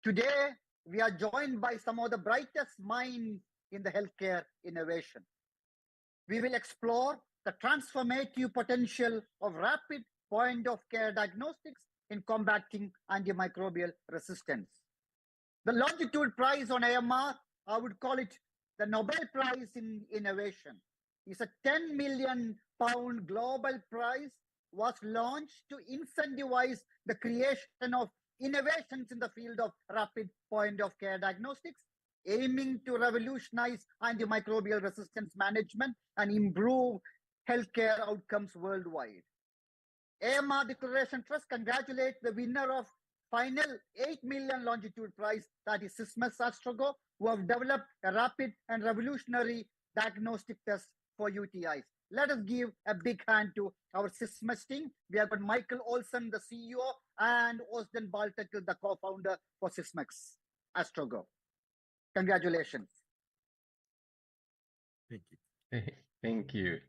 Today, we are joined by some of the brightest minds in the healthcare innovation. We will explore the transformative potential of rapid point of care diagnostics in combating antimicrobial resistance. The Longitude Prize on AMR, I would call it the Nobel Prize in Innovation, is a £10 million global prize, was launched to incentivize the creation of innovations in the field of rapid point of care diagnostics, aiming to revolutionize antimicrobial resistance management and improve healthcare outcomes worldwide. AMR Declaration Trust congratulates the winner of final 8 million Longitude Prize, that is Sysmex Astrogo, who have developed a rapid and revolutionary diagnostic test for UTIs. Let us give a big hand to our Sysmex team. We have got Michael Olsen, the CEO, and Osden Baltekil, the co-founder for Sysmex Astrogo. Congratulations. Thank you. Thank you.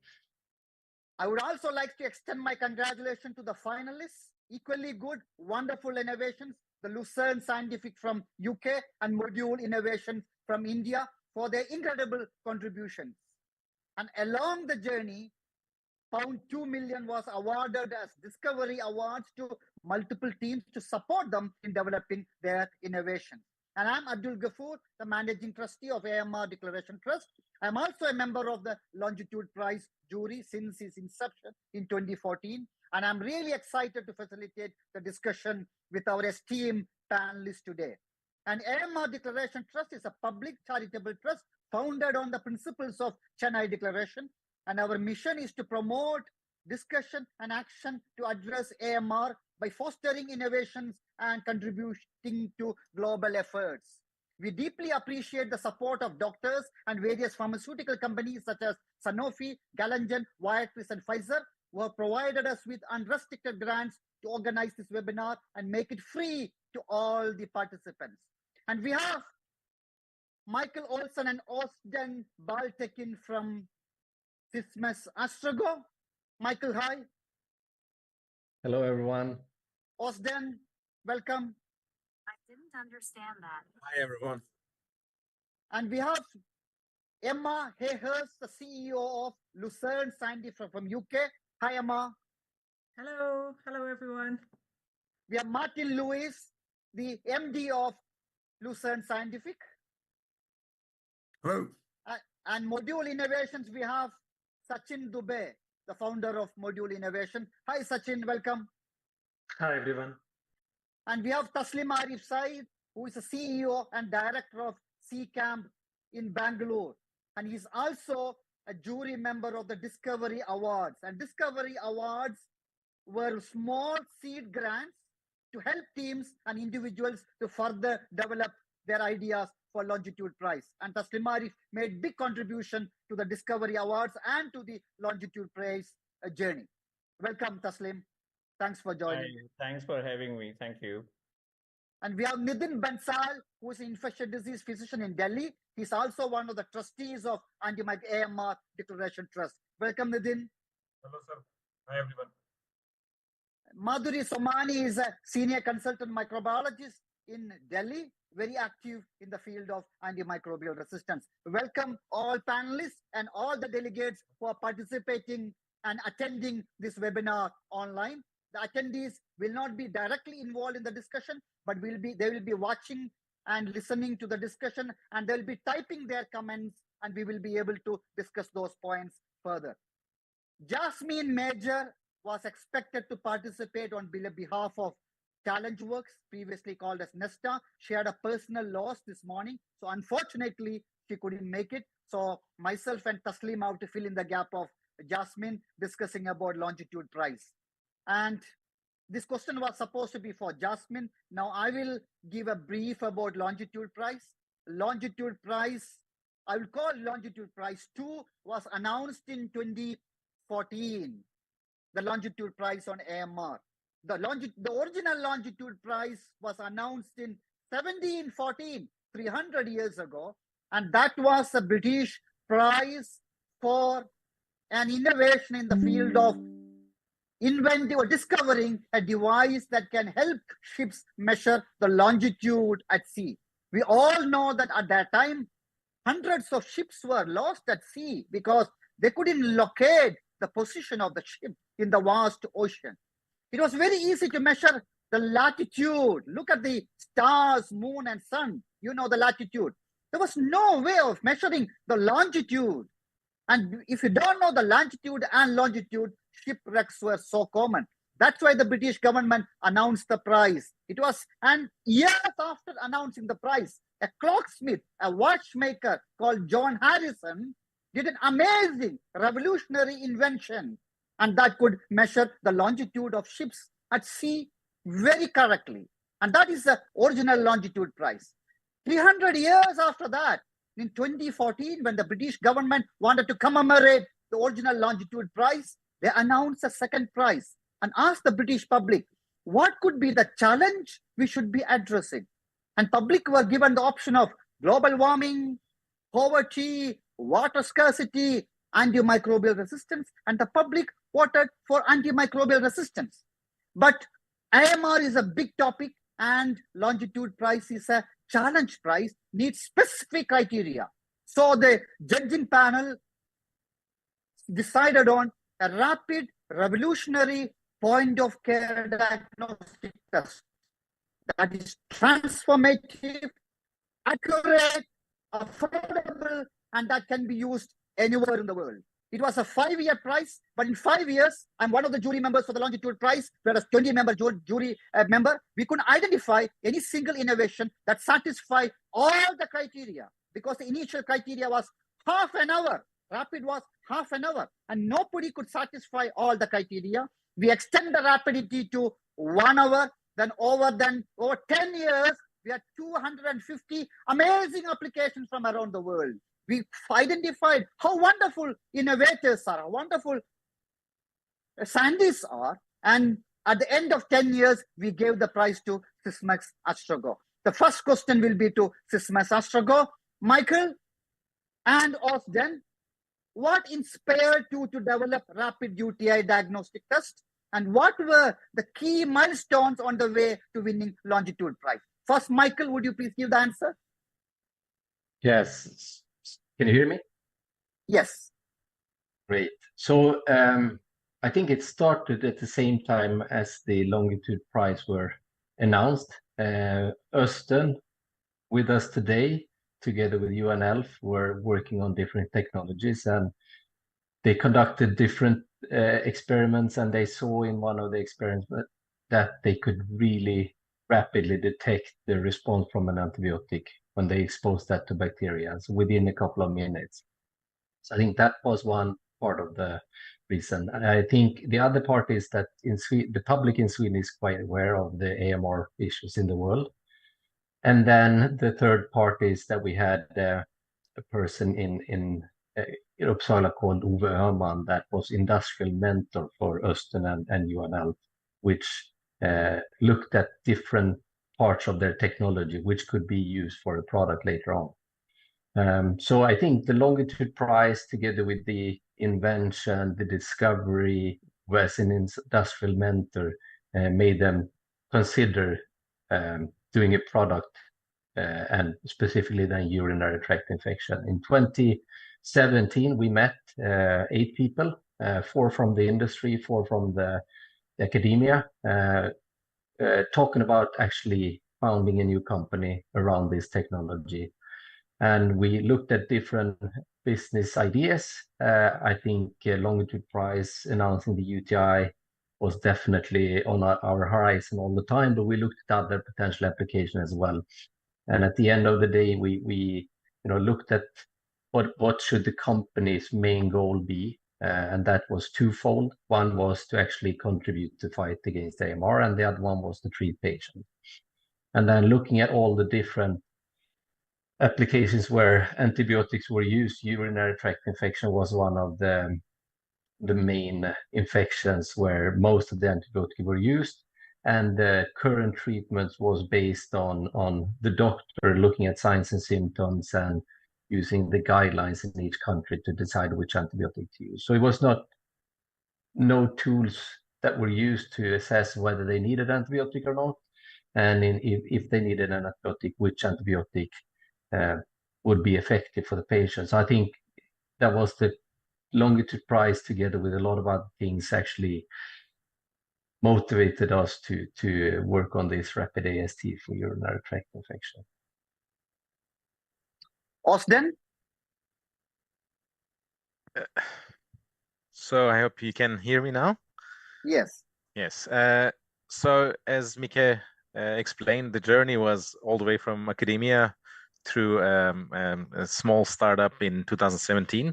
I would also like to extend my congratulations to the finalists. Equally good, wonderful innovations, the Lucerne Scientific from UK and Module Innovation from India for their incredible contributions. And along the journey, £2 million was awarded as Discovery Awards to multiple teams to support them in developing their innovations. And I'm Abdul Ghafoor, the Managing Trustee of AMR Declaration Trust. I'm also a member of the Longitude Prize jury since its inception in 2014. And I'm really excited to facilitate the discussion with our esteemed panelists today. And AMR Declaration Trust is a public charitable trust founded on the principles of Chennai Declaration. And our mission is to promote discussion and action to address AMR by fostering innovations and contributing to global efforts. We deeply appreciate the support of doctors and various pharmaceutical companies such as Sanofi, Galangen, Viatris, and Pfizer, who have provided us with unrestricted grants to organize this webinar and make it free to all the participants. And we have Michael Olsen and Osden Baltekin from Sysmex Astrogo. Michael, hi. Hello, everyone. Osden, welcome. I didn't understand that. Hi, everyone. And we have Emma Hayhurst, the CEO of Lucerne Scientific from UK. Hi, Emma. Hello. Hello, everyone. We have Martin Lewis, the MD of Lucerne Scientific. Hello. And Module Innovations, we have Sachin Dubey, the founder of Module Innovation. Hi, Sachin, welcome. Hi, everyone. And we have Taslim Arif Saeed, who is the CEO and director of CCAMP in Bangalore. And he's also a jury member of the Discovery Awards. And Discovery Awards were small seed grants to help teams and individuals to further develop their ideas for Longitude Prize. And Taslim Arif made big contribution to the Discovery Awards and to the Longitude Prize journey. Welcome, Taslim. Thanks for joining. Hi, thanks for having me. Thank you. And we have Nitin Bansal, who is an infectious disease physician in Delhi. He's also one of the trustees of AMR Declaration Trust. Welcome, Nitin. Hello, sir. Hi, everyone. Madhuri Somani is a senior consultant microbiologist in Delhi, very active in the field of antimicrobial resistance. Welcome all panelists and all the delegates who are participating and attending this webinar online. The attendees will not be directly involved in the discussion, but they will be watching and listening to the discussion, and they'll be typing their comments, and we will be able to discuss those points further. Jasmine Major was expected to participate on behalf of ChallengeWorks, previously called as Nesta. She had a personal loss this morning, so unfortunately, she couldn't make it. So myself and Taslim have to fill in the gap of Jasmine discussing about Longitude Prize. And this question was supposed to be for Jasmine. Now I will give a brief about Longitude Prize. Longitude Prize, I will call Longitude Prize 2, was announced in 2014. The Longitude Prize on AMR. The original Longitude Prize was announced in 1714, 300 years ago. And that was a British prize for an innovation in the field of inventing or discovering a device that can help ships measure the longitude at sea. We all know that at that time, hundreds of ships were lost at sea because they couldn't locate the position of the ship in the vast ocean. It was very easy to measure the latitude. Look at the stars, moon, and sun. You know the latitude. There was no way of measuring the longitude. And if you don't know the longitude and longitude, shipwrecks were so common. That's why the British government announced the price. It was, and years after announcing the price, a clocksmith, a watchmaker called John Harrison, did an amazing revolutionary invention, and that could measure the longitude of ships at sea very correctly. And that is the original longitude price. 300 years after that, in 2014, when the British government wanted to commemorate the original longitude price, they announced a second prize and asked the British public, what could be the challenge we should be addressing? And public were given the option of global warming, poverty, water scarcity, antimicrobial resistance, and the public voted for antimicrobial resistance. But AMR is a big topic, and longitude price is a challenge price, needs specific criteria. So the judging panel decided on a rapid, revolutionary point of care diagnostic test that is transformative, accurate, affordable, and that can be used anywhere in the world. It was a 5-year prize, but in 5 years, I'm one of the jury members for the longitude prize, whereas 20-member jury member, we couldn't identify any single innovation that satisfied all the criteria, because the initial criteria was half an hour. Rapid was half an hour, and nobody could satisfy all the criteria. We extend the rapidity to 1 hour, then over 10 years, we had 250 amazing applications from around the world. We identified how wonderful innovators are, how wonderful scientists are. And at the end of 10 years, we gave the prize to Sysmex Astrogo. The first question will be to Sysmex Astrogo. Michael and Austin, what inspired you to develop rapid UTI diagnostic test? And what were the key milestones on the way to winning longitude prize? First, Michael, would you please give the answer? Yes. Can you hear me? Yes. Great. So I think it started at the same time as the longitude prize were announced. Östen, with us today, together with UNELF, were working on different technologies, and they conducted different experiments, and they saw in one of the experiments that they could really rapidly detect the response from an antibiotic when they exposed that to bacteria, so within a couple of minutes. So I think that was one part of the reason. And I think the other part is that in Sweden, the public in Sweden is quite aware of the AMR issues in the world. And then the third part is that we had a person in Uppsala called Ove Öhman that was industrial mentor for Östen and UNL, which looked at different parts of their technology which could be used for a product later on. So I think the longitude prize, together with the invention, the discovery, as an industrial mentor, made them consider doing a product, and specifically then urinary tract infection. In 2017, we met 8 people, 4 from the industry, 4 from the academia, talking about actually founding a new company around this technology. And we looked at different business ideas. I think longitude prize announcing the UTI was definitely on our horizon all the time, but we looked at other potential applications as well. And at the end of the day, we looked at what should the company's main goal be, and that was twofold. One was to actually contribute to fight against AMR, and the other one was to treat patients. And then looking at all the different applications where antibiotics were used, urinary tract infection was one of the main infections where most of the antibiotics were used. And the current treatment was based on the doctor looking at signs and symptoms and using the guidelines in each country to decide which antibiotic to use. So it was no tools that were used to assess whether they needed antibiotic or not, and if they needed an antibiotic, which antibiotic would be effective for the patient. So I think that was the Longitude Prize, together with a lot of other things, actually motivated us to work on this rapid AST for urinary tract infection. Austin? So I hope you can hear me now. Yes. Yes. So as Mike explained, the journey was all the way from academia through a small startup in 2017,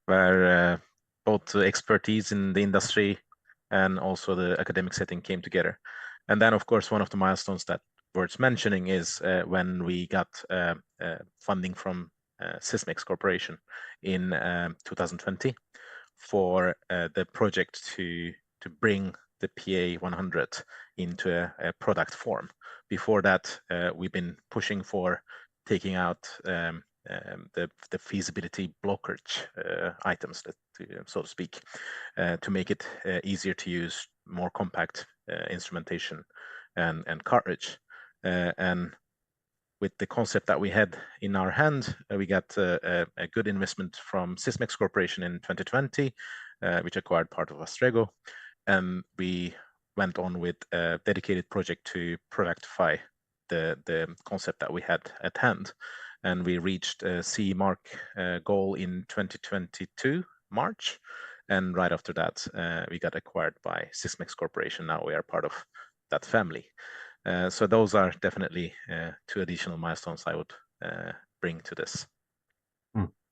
where both the expertise in the industry and also the academic setting came together. And then, of course, one of the milestones that worth mentioning is when we got funding from Sysmex Corporation in 2020 for the project to bring the PA100 into a product form. Before that, we've been pushing for taking out the feasibility blockage items, so to speak, to make it easier to use, more compact instrumentation and cartridge. And with the concept that we had in our hand, we got a good investment from Sysmex Corporation in 2020, which acquired part of Astrego. And we went on with a dedicated project to productify the concept that we had at hand. And we reached a CE mark goal in 2022, March. And right after that, we got acquired by Sysmex Corporation. Now we are part of that family. So those are definitely two additional milestones I would bring to this.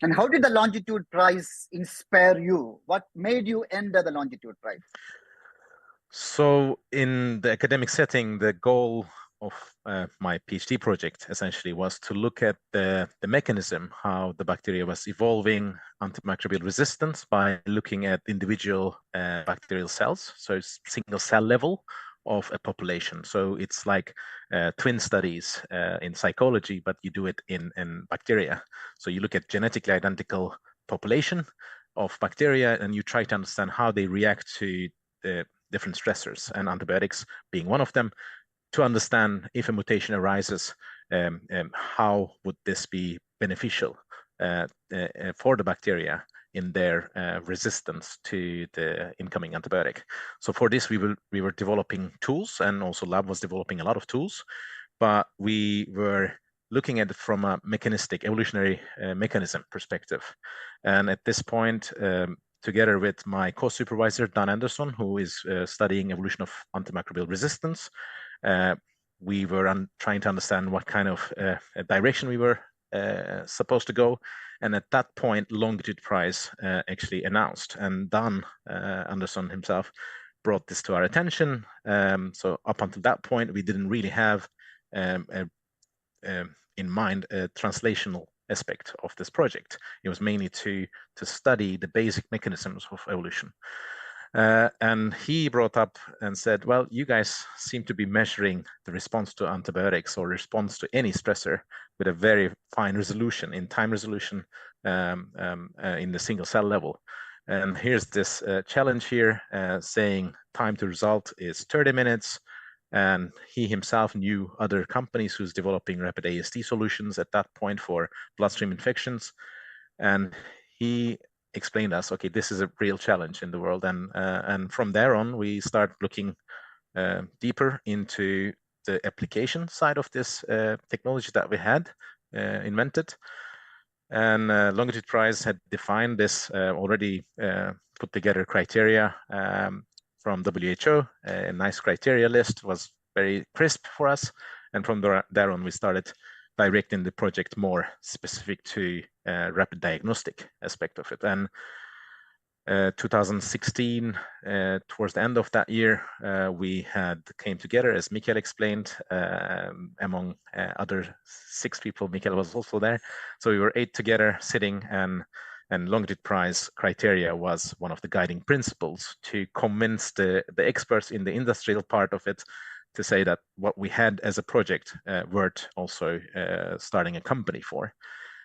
And how did the Longitude Prize inspire you? What made you enter the Longitude Prize? So in the academic setting, the goal of my PhD project essentially was to look at the mechanism, how the bacteria was evolving antimicrobial resistance by looking at individual bacterial cells, so single cell level of a population. So it's like twin studies in psychology, but you do it in bacteria. So you look at genetically identical population of bacteria and you try to understand how they react to the different stressors, and antibiotics being one of them, to understand if a mutation arises, how would this be beneficial for the bacteria in their resistance to the incoming antibiotic. So for this, we were developing tools, and also lab was developing a lot of tools, but we were looking at it from a mechanistic, evolutionary mechanism perspective. And at this point, together with my co-supervisor, Dan Anderson, who is studying evolution of antimicrobial resistance, we were trying to understand what kind of direction we were supposed to go. And at that point, Longitude Prize actually announced, and Dan Anderson himself brought this to our attention. So up until that point, we didn't really have in mind a translational aspect of this project. It was mainly to study the basic mechanisms of evolution. And he brought up and said, well, you guys seem to be measuring the response to antibiotics or response to any stressor with a very fine resolution, in time resolution, in the single cell level. And here's this challenge here saying time to result is 30 minutes. And he himself knew other companies who's developing rapid AST solutions at that point for bloodstream infections. And he explained us, okay, this is a real challenge in the world. And from there on, we start looking deeper into the application side of this technology that we had invented. And Longitude Prize had defined this already put together criteria from WHO. A nice criteria list, was very crisp for us. And from there on, we started directing the project more specific to rapid diagnostic aspect of it. And 2016, towards the end of that year, we came together, as Mikael explained, among other 6 people. Mikael was also there. So we were 8 together sitting, and Longitude Prize criteria was one of the guiding principles to convince the experts in the industrial part of it to say that what we had as a project worth also starting a company for.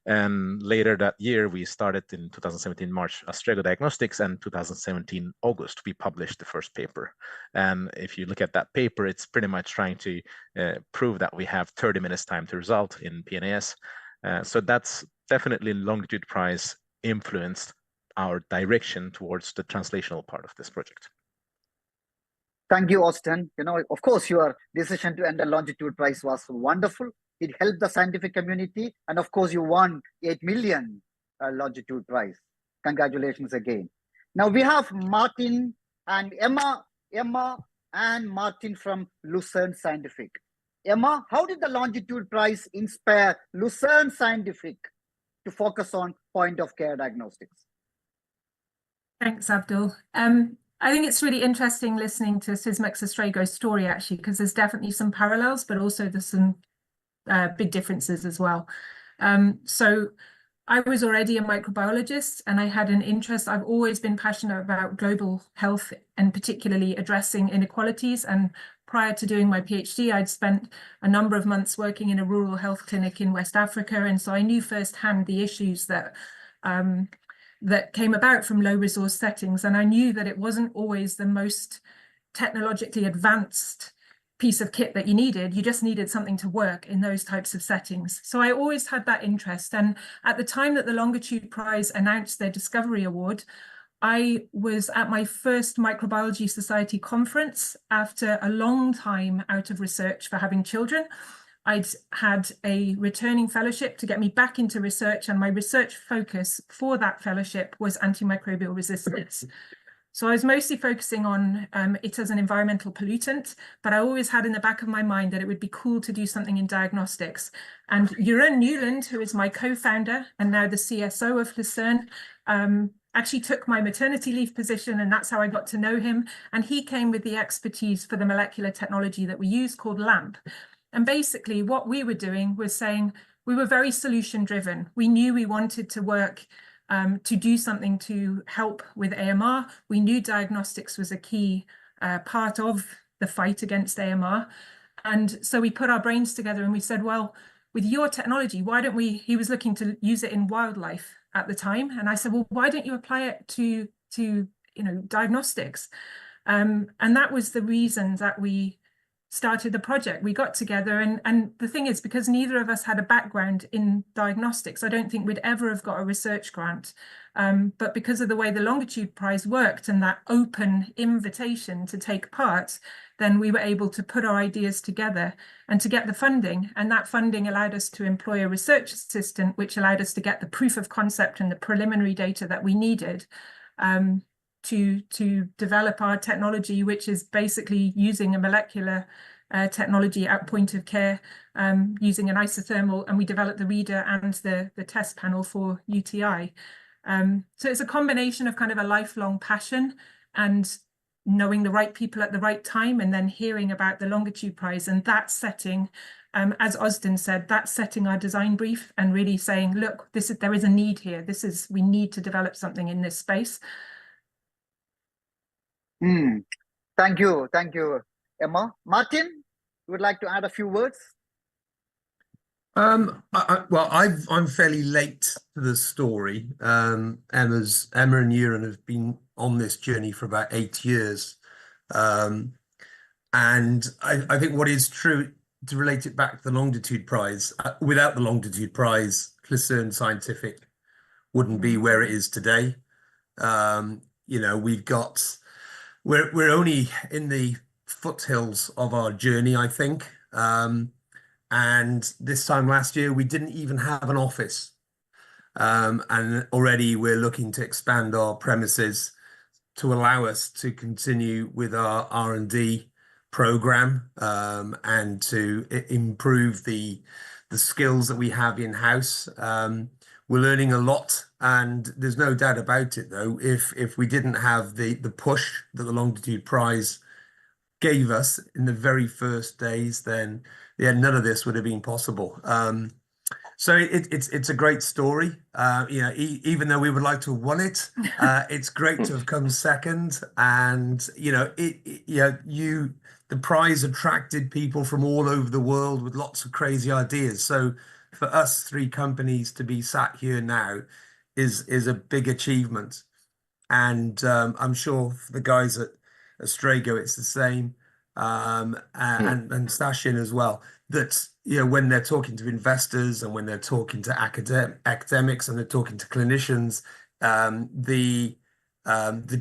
And later that year, we started in 2017 March Astrego Diagnostics, and 2017 August we published the first paper. And if you look at that paper, it's pretty much trying to prove that we have 30 minutes time to result in PNAS. So that's definitely Longitude Prize influenced our direction towards the translational part of this project. Thank you, Austin. You know, of course, your decision to end the Longitude Prize was wonderful. It helped the scientific community. And of course, you won 8 million Longitude Prize. Congratulations again. Now we have Martin and Emma and Martin from Lucerne Scientific. Emma, how did the Longitude Prize inspire Lucerne Scientific to focus on point-of-care diagnostics? Thanks, Abdul. I think it's really interesting listening to Sysmex Astrego's story, actually, because there's definitely some parallels, but also there's some big differences as well. So I was already a microbiologist and I had an interest. I've always been passionate about global health and particularly addressing inequalities. And prior to doing my PhD, I'd spent a number of months working in a rural health clinic in West Africa. And so I knew firsthand the issues that that came about from low resource settings. And I knew that it wasn't always the most technologically advanced piece of kit that you needed. You just needed something to work in those types of settings. So I always had that interest. And at the time that the Longitude Prize announced their Discovery Award, I was at my first Microbiology Society conference after a long time out of research for having children. I'd had a returning fellowship to get me back into research, and my research focus for that fellowship was antimicrobial resistance. So I was mostly focusing on it as an environmental pollutant, but I always had in the back of my mind that it would be cool to do something in diagnostics. And Jeroen Newland, who is my co-founder and now the CSO of Lucerne, actually took my maternity leave position, and that's how I got to know him. And he came with the expertise for the molecular technology that we use called LAMP. And basically what we were doing was saying we were very solution driven. We knew we wanted to work to do something to help with AMR. We knew diagnostics was a key part of the fight against AMR. And so we put our brains together and we said, well, with your technology, why don't we, he was looking to use it in wildlife at the time. And I said, well, why don't you apply it to diagnostics? And that was the reason that we started the project. We got together and the thing is, because neither of us had a background in diagnostics, I don't think we'd ever have got a research grant. But because of the way the Longitude Prize worked and that open invitation to take part, then we were able to put our ideas together and to get the funding. And that funding allowed us to employ a research assistant, which allowed us to get the proof of concept and the preliminary data that we needed to develop our technology, which is basically using a molecular technology at point of care, using an isothermal, and we developed the reader and the test panel for UTI. So it's a combination of kind of a lifelong passion and knowing the right people at the right time, and then hearing about the Longitude Prize and that setting, as Austin said, that's setting our design brief and really saying, look, there is a need here. We need to develop something in this space. Thank you, Emma. Martin, you would like to add a few words? Well, I'm fairly late to the story. Emma and Jeroen have been on this journey for about 8 years, and I think what is true, to relate it back to the Longitude Prize, without the Longitude Prize, Lucerne Scientific wouldn't be where it is today. We're only in the foothills of our journey, I think. And this time last year, we didn't even have an office. And already we're looking to expand our premises to allow us to continue with our R&D program and to improve the skills that we have in-house. We're learning a lot, and there's no doubt about it, though, if we didn't have the push that the Longitude Prize gave us in the very first days, then none of this would have been possible. So it's a great story. Even though we would like to have won it, it's great to have come second. And the prize attracted people from all over the world with lots of crazy ideas. So for us three companies to be sat here now is a big achievement. And I'm sure for the guys at Astrago, it's the same, and Sachin as well. That when they're talking to investors and when they're talking to academics and they're talking to clinicians, the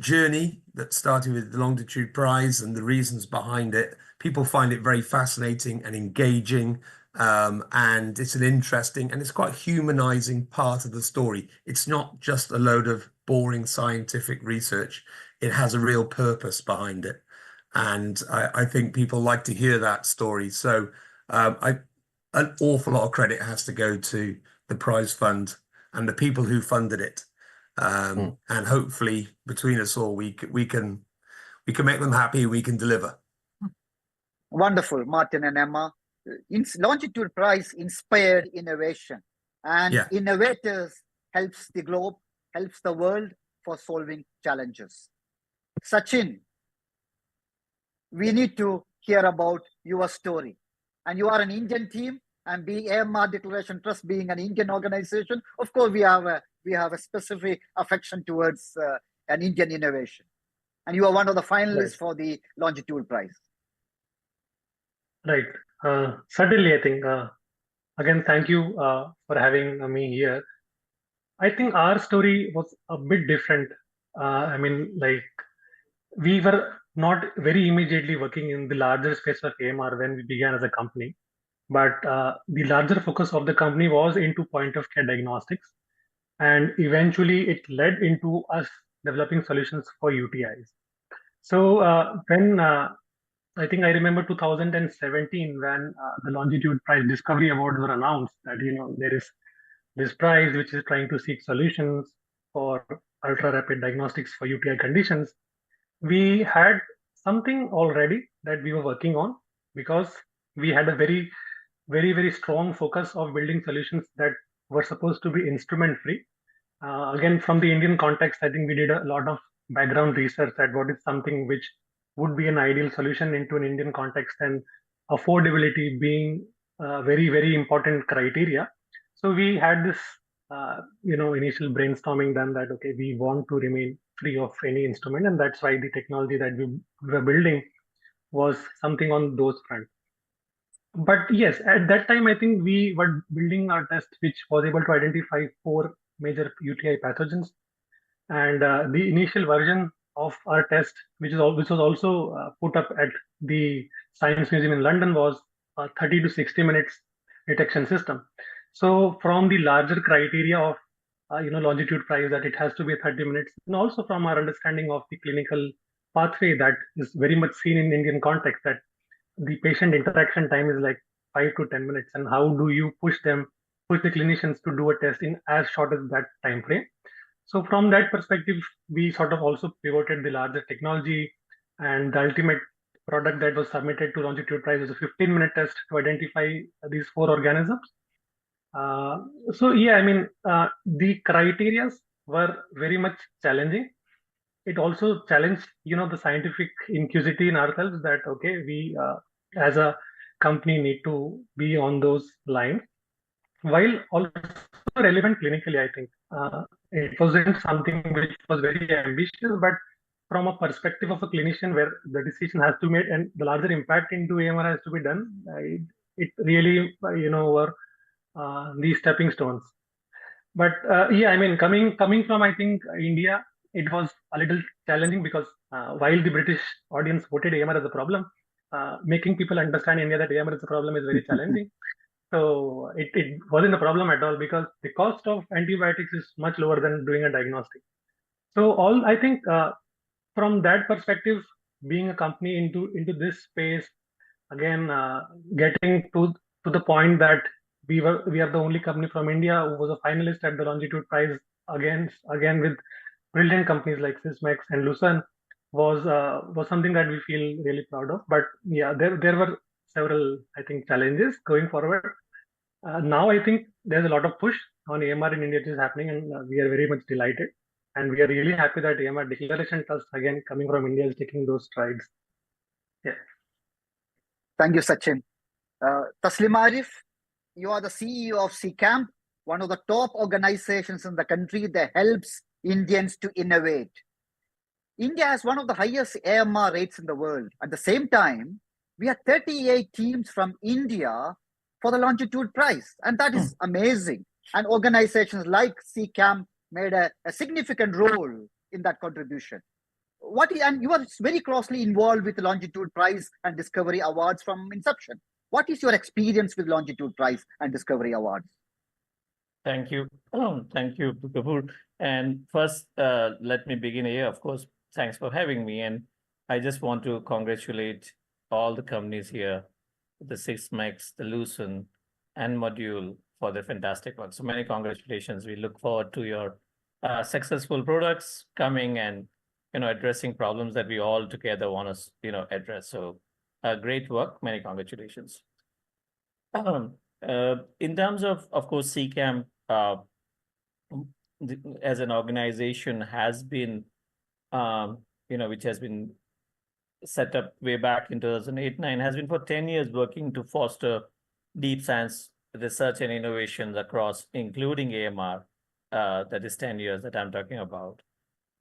journey that started with the Longitude Prize and the reasons behind it, people find it very fascinating and engaging. And it's an interesting and it's quite humanizing part of the story. It's not just a load of boring scientific research. It has a real purpose behind it. And I think people like to hear that story. So an awful lot of credit has to go to the prize fund and the people who funded it. And hopefully between us all, we can make them happy, we can deliver. Wonderful, Martin and Emma. Longitude Prize inspired innovation, and innovators helps the globe, helps the world for solving challenges. Sachin, we need to hear about your story. And you are an Indian team, and being AMR Declaration Trust being an Indian organization, of course we have a specific affection towards an Indian innovation. And you are one of the finalists for the Longitude Prize. Right. Certainly, I think, again, thank you for having me here. I think our story was a bit different. I mean, like, we were not very immediately working in the larger space of AMR when we began as a company, but the larger focus of the company was into point-of-care diagnostics. And eventually, it led into us developing solutions for UTIs. So when I think I remember 2017 when the Longitude Prize Discovery Awards were announced that, there is this prize which is trying to seek solutions for ultra-rapid diagnostics for UTI conditions. We had something already that we were working on because we had a very, very, very strong focus of building solutions that were supposed to be instrument-free. Again, from the Indian context, I think we did a lot of background research at what is something which would be an ideal solution into an Indian context, and affordability being very, very important criteria. So we had this, initial brainstorming done that, okay, we want to remain free of any instrument. And that's why the technology that we were building was something on those fronts. But yes, at that time, I think we were building our test, which was able to identify 4 major UTI pathogens. And the initial version of our test, which was also put up at the Science Museum in London, was a 30 to 60 minutes detection system. So from the larger criteria of Longitude Prize, that it has to be 30 minutes, and also from our understanding of the clinical pathway that is very much seen in Indian context, that the patient interaction time is like 5 to 10 minutes, and how do you push the clinicians to do a test in as short as that time frame? So from that perspective, we sort of also pivoted the larger technology, and the ultimate product that was submitted to Longitude Prize was a 15-minute test to identify these 4 organisms. The criteria were very much challenging. It also challenged, the scientific inquisity in ourselves that, okay, we as a company need to be on those lines, while also relevant clinically, I think. It wasn't something which was very ambitious, but from a perspective of a clinician where the decision has to be made and the larger impact into AMR has to be done, it really, were these stepping stones. But coming from, I think, India, it was a little challenging because while the British audience voted AMR as a problem, making people understand India that AMR is a problem is very challenging. So it wasn't a problem at all because the cost of antibiotics is much lower than doing a diagnostic. So I think from that perspective, being a company into this space, again, getting to the point that we are the only company from India who was a finalist at the Longitude Prize again with brilliant companies like Sysmex and Lucerne was something that we feel really proud of. But yeah, there were several, I think, challenges going forward. Now I think there's a lot of push on AMR in India, which is happening, and we are very much delighted. And we are really happy that AMR Declaration Trust, again, coming from India, is taking those strides. Yeah. Thank you, Sachin. Taslim Arif, you are the CEO of CCAMP, one of the top organizations in the country that helps Indians to innovate. India has one of the highest AMR rates in the world. At the same time, we have 38 teams from India for the Longitude Prize, and that is amazing. And organizations like CCAMP made a significant role in that contribution. And you are very closely involved with the Longitude Prize and Discovery Awards from inception. What is your experience with Longitude Prize and Discovery Awards? Thank you. Thank you, Kapoor. And first, let me begin here. Of course, thanks for having me. And I just want to congratulate all the companies here, the Sysmex, the Lucent, and Module for their fantastic work. So many congratulations. We look forward to your successful products coming and addressing problems that we all together want to address. So great work. Many congratulations. In terms of course, CCAMP as an organization has been, which has been set up way back in 2008-9, has been for 10 years working to foster deep science research and innovations across, including AMR, that is 10 years that I'm talking about.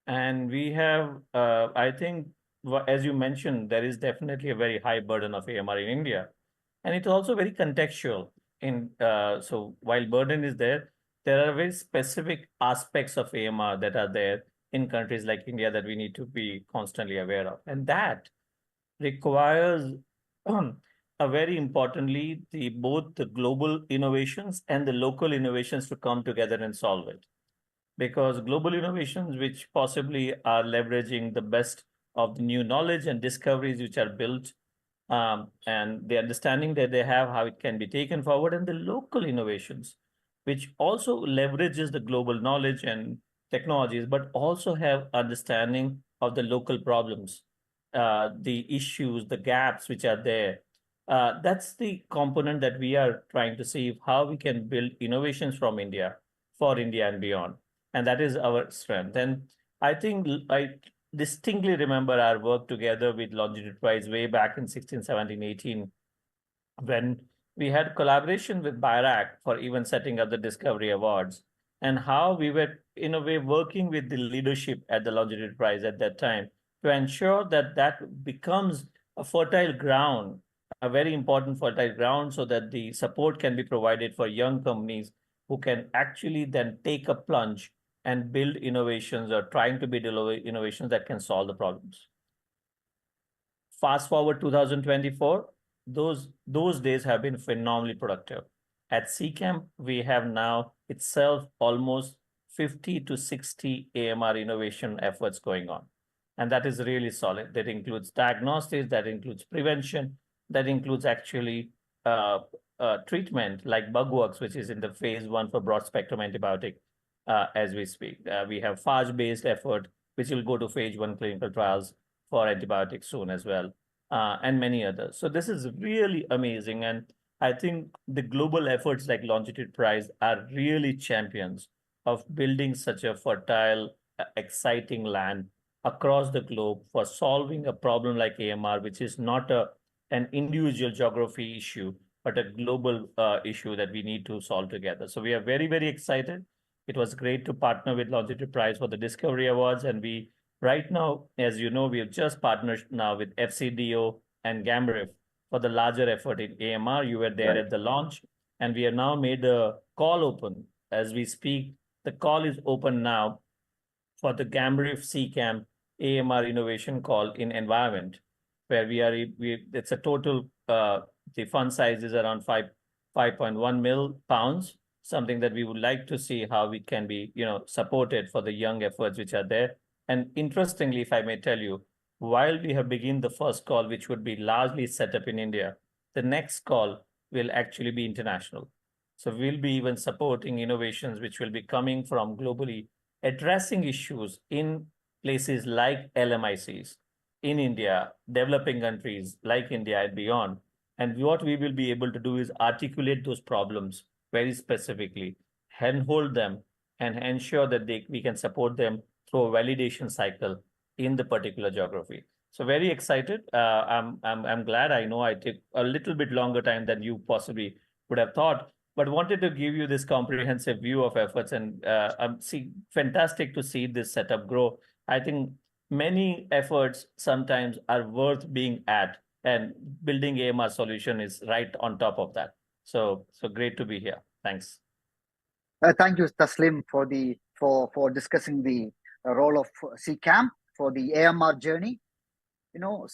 And we have, I think, as you mentioned, there is definitely a very high burden of AMR in India. And it's also very contextual. So while burden is there are very specific aspects of AMR that are there in countries like India that we need to be constantly aware of. And that requires very importantly, both the global innovations and the local innovations to come together and solve it. Because global innovations, which possibly are leveraging the best of the new knowledge and discoveries which are built, and the understanding that they have, how it can be taken forward, and the local innovations, which also leverages the global knowledge and technologies, but also have understanding of the local problems, the issues, the gaps which are there. That's the component that we are trying to see how we can build innovations from India for India and beyond. And that is our strength. And I think I distinctly remember our work together with Longitude Prize way back in 16, 17, 18, when we had collaboration with BIRAC for even setting up the Discovery Awards, and how we were, in a way, working with the leadership at the Longitude Prize at that time to ensure that that becomes a fertile ground, a very important fertile ground, so that the support can be provided for young companies who can actually then take a plunge and build innovations or trying to build innovations that can solve the problems. Fast forward 2024, those days have been phenomenally productive. At CCAMP, we have now itself almost 50 to 60 AMR innovation efforts going on. And that is really solid. That includes diagnostics, that includes prevention, that includes actually treatment like Bugworks, which is in the phase 1 for broad spectrum antibiotic as we speak. We have Phage-based effort, which will go to phase 1 clinical trials for antibiotics soon as well, and many others. So this is really amazing. And I think the global efforts like Longitude Prize are really champions of building such a fertile, exciting land across the globe for solving a problem like AMR, which is not an individual geography issue, but a global issue that we need to solve together. So we are very, very excited. It was great to partner with Longitude Prize for the Discovery Awards. And we, right now, as you know, we have just partnered now with FCDO and GAMRIF for the larger effort in AMR. You were there at the launch, and we have now made a call open as we speak. The call is open now for the GAMRIF CCAMP AMR innovation call in environment, where it's a total, the fund size is around 5.1 million pounds, something that we would like to see how we can be, supported for the young efforts which are there. And interestingly, if I may tell you, while we have begun the first call, which would be largely set up in India, the next call will actually be international. So we'll be even supporting innovations which will be coming from globally, addressing issues in places like LMICs, in India, developing countries like India and beyond. And what we will be able to do is articulate those problems very specifically, handhold them, and ensure that we can support them through a validation cycle in the particular geography. So very excited. I'm glad. I know I took a little bit longer time than you possibly would have thought, but wanted to give you this comprehensive view of efforts, and fantastic to see this setup grow. I think many efforts sometimes are worth being at, and building AMR solution is right on top of that. So great to be here. Thanks. Thank you, Taslim, for discussing the role of CCAM for the AMR journey. You know,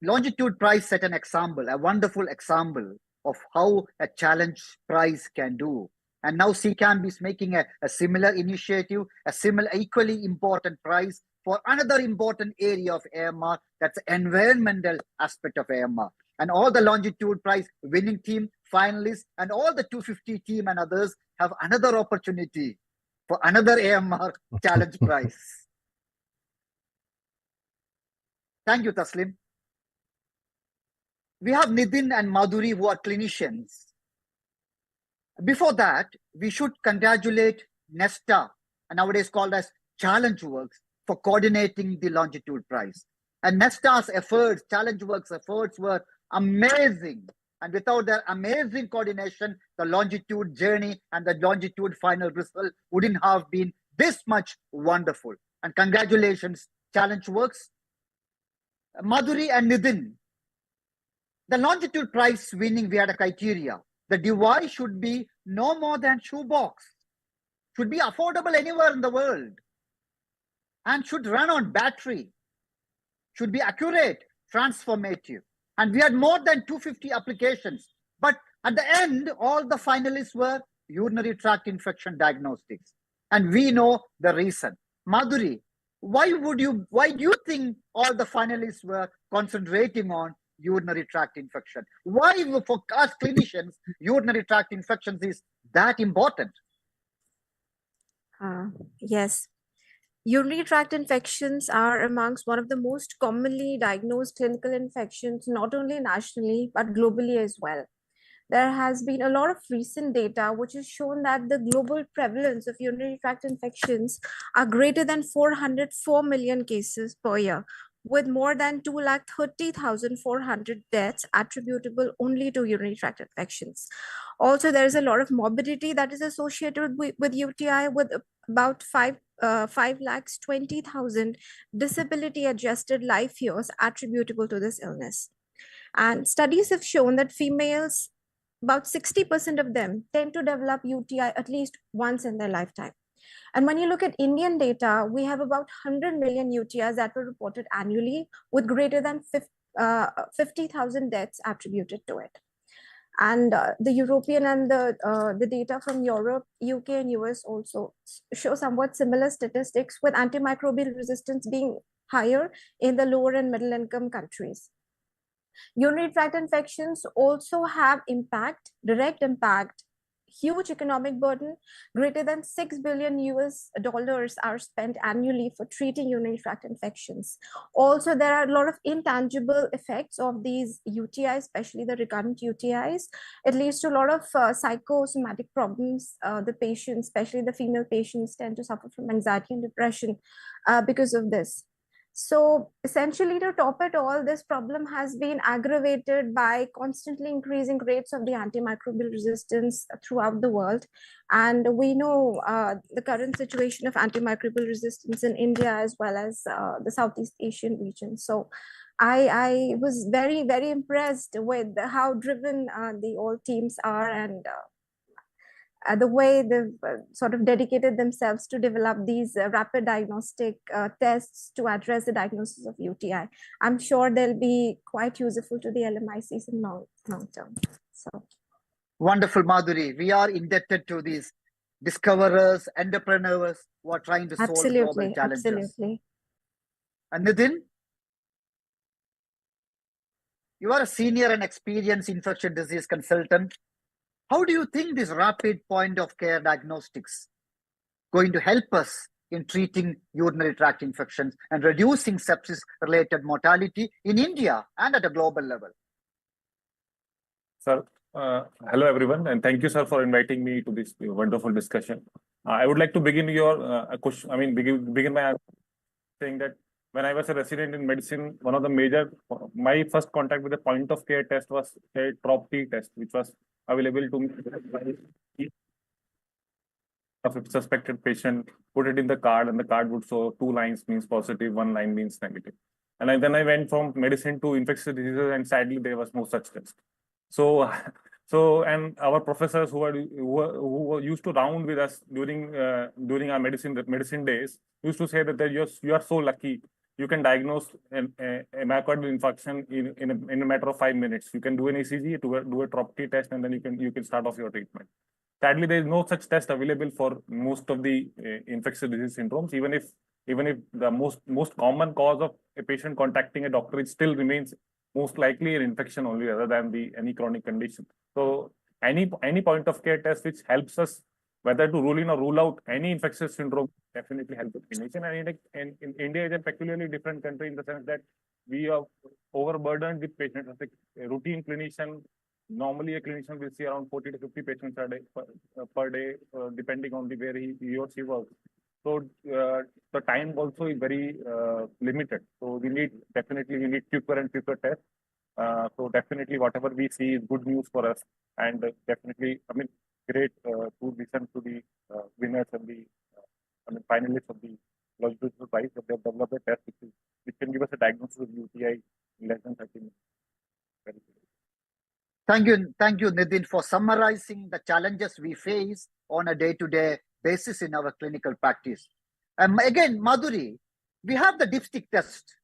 Longitude Prize set an example, a wonderful example of how a challenge prize can do. And now CCAM is making a similar initiative, a similar equally important prize for another important area of AMR, that's the environmental aspect of AMR. And all the Longitude Prize winning team, finalists, and all the 250 team and others have another opportunity for another AMR challenge prize. Thank you, Taslim. We have Nitin and Madhuri, who are clinicians. Before that, we should congratulate Nesta, nowadays called as ChallengeWorks, for coordinating the Longitude Prize. And Nesta's efforts, ChallengeWorks' efforts were amazing. And without their amazing coordination, the Longitude journey and the Longitude final result wouldn't have been this much wonderful. And congratulations, ChallengeWorks. Madhuri and Nitin, the Longitude Prize winning, we had a criteria. The device should be no more than shoebox, should be affordable anywhere in the world, and should run on battery, should be accurate, transformative. And we had more than 250 applications. But at the end, all the finalists were urinary tract infection diagnostics. And we know the reason. Madhuri, why do you think all the finalists were concentrating on urinary tract infection? Why, for us clinicians, urinary tract infections is that important? Yes. Urinary tract infections are amongst one of the most commonly diagnosed clinical infections, not only nationally, but globally as well. There has been a lot of recent data which has shown that the global prevalence of urinary tract infections are greater than 404 million cases per year, with more than 230,400 deaths attributable only to urinary tract infections. Also, there is a lot of morbidity that is associated with UTI, with about 5,20,000 disability adjusted life years attributable to this illness. And studies have shown that females, about 60% of them, tend to develop UTI at least once in their lifetime. And when you look at Indian data, we have about 100 million UTIs that were reported annually, with greater than 50,000 deaths attributed to it. And the European and the data from Europe, UK, and US also show somewhat similar statistics, with antimicrobial resistance being higher in the lower and middle income countries. Urinary tract infections also have direct impact, huge economic burden. Greater than $6 billion are spent annually for treating urinary tract infections. Also, there are a lot of intangible effects of these UTIs, especially the recurrent UTIs. It leads to a lot of psychosomatic problems. The patients, especially the female patients, tend to suffer from anxiety and depression because of this. So essentially, to top it all, this problem has been aggravated by constantly increasing rates of the antimicrobial resistance throughout the world. And we know the current situation of antimicrobial resistance in India as well as the Southeast Asian region. So I was very, very impressed with how driven the all teams are, and the way they've sort of dedicated themselves to develop these rapid diagnostic tests to address the diagnosis of UTI. I'm sure they'll be quite useful to the LMICs in long term. So wonderful, Madhuri. We are indebted to these discoverers, entrepreneurs who are trying to solve global challenges. Absolutely. And Nitin, you are a senior and experienced infectious disease consultant. How do you think this rapid point of care diagnostics going to help us in treating urinary tract infections and reducing sepsis related mortality in India and at a global level? Sir, hello everyone, and thank you, sir, for inviting me to this wonderful discussion. I would like to begin your question. Begin by saying that when I was a resident in medicine, my first contact with the point of care test was a TROP-T test, which was available to me of a suspected patient, put it in the card, and the card would show 2 lines means positive, 1 line means negative. And then I went from medicine to infectious diseases, and sadly there was no such test. So, and our professors who used to round with us during our medicine days used to say that you are so lucky. You can diagnose a myocardial infarction in a matter of 5 minutes. You can do an ECG, do a Troppky test, and then you can start off your treatment. Sadly, there is no such test available for most of the infectious disease syndromes. Even if the most common cause of a patient contacting a doctor, it still remains most likely an infection only, rather than any chronic condition. So any point of care test which helps us whether to rule in or rule out any infectious syndrome definitely helps the clinician. And in India is a peculiarly different country in the sense that we are overburdened with patients. As a routine clinician, normally a clinician will see around 40 to 50 patients per day, depending on where he or she works. So the time also is very limited. So we need quicker and quicker tests. So definitely whatever we see is good news for us, and definitely, I mean, great to listen to the winners and the finalists of the longitudinal prize, that they have developed a test which can give us a diagnosis of UTI in less than 30 minutes. Very good. Thank you, Nitin, for summarizing the challenges we face on a day-to-day basis in our clinical practice. Again, Madhuri, we have the dipstick test,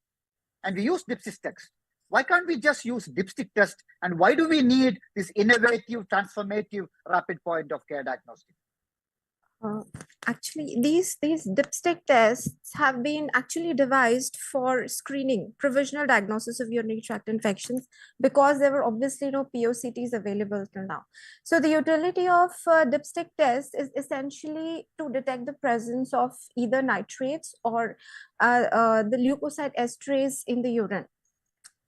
and we use dipstick test. Why can't we just use dipstick test? And why do we need this innovative, transformative, rapid point of care diagnostic? Actually, these dipstick tests have been actually devised for screening, provisional diagnosis of urinary tract infections, because there were obviously no POCTs available till now. So the utility of dipstick test is essentially to detect the presence of either nitrates or the leukocyte esterase in the urine.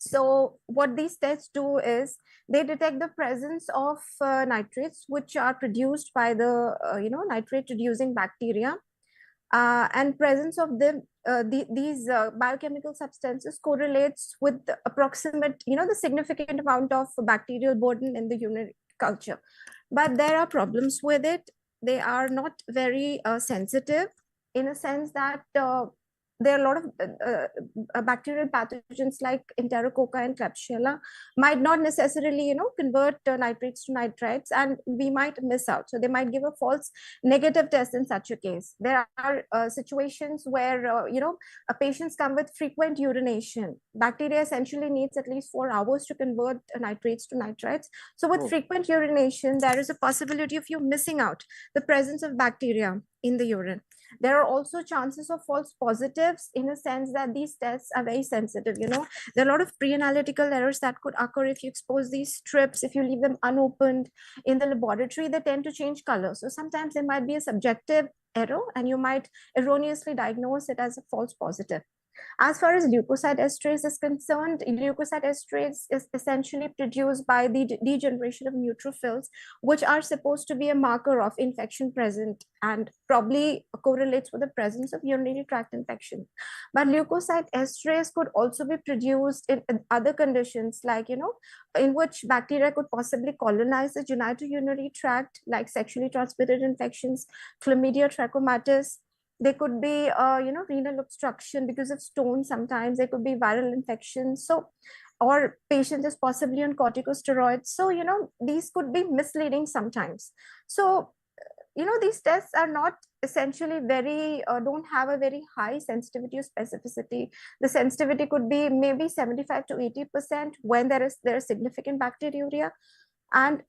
So what these tests do is they detect the presence of nitrates, which are produced by the nitrate reducing bacteria, and presence of them. These biochemical substances correlates with the approximate, the significant amount of bacterial burden in the urinary culture. But there are problems with it. They are not very sensitive, in a sense that there are a lot of bacterial pathogens like Enterococci and Klebsiella might not necessarily, convert nitrates to nitrites, and we might miss out. So they might give a false negative test in such a case. There are situations where, patients come with frequent urination. Bacteria essentially needs at least 4 hours to convert nitrates to nitrites. So with frequent urination, there is a possibility of you missing out the presence of bacteria in the urine. There are also chances of false positives, in a sense that these tests are very sensitive. There are a lot of pre-analytical errors that could occur if you expose these strips. If you leave them unopened in the laboratory, they tend to change color. So sometimes there might be a subjective error, and you might erroneously diagnose it as a false positive. As far as leukocyte esterase is concerned, leukocyte esterase is essentially produced by the degeneration of neutrophils, which are supposed to be a marker of infection present and probably correlates with the presence of urinary tract infection. But leukocyte esterase could also be produced in other conditions, like, in which bacteria could possibly colonize the genitourinary tract, like sexually transmitted infections, chlamydia trachomatis. There could be, renal obstruction because of stones. Sometimes there could be viral infections. So, or patient is possibly on corticosteroids. So, these could be misleading sometimes. So, these tests are not essentially don't have a very high sensitivity or specificity. The sensitivity could be maybe 75 to 80% when there is significant bacteriuria, and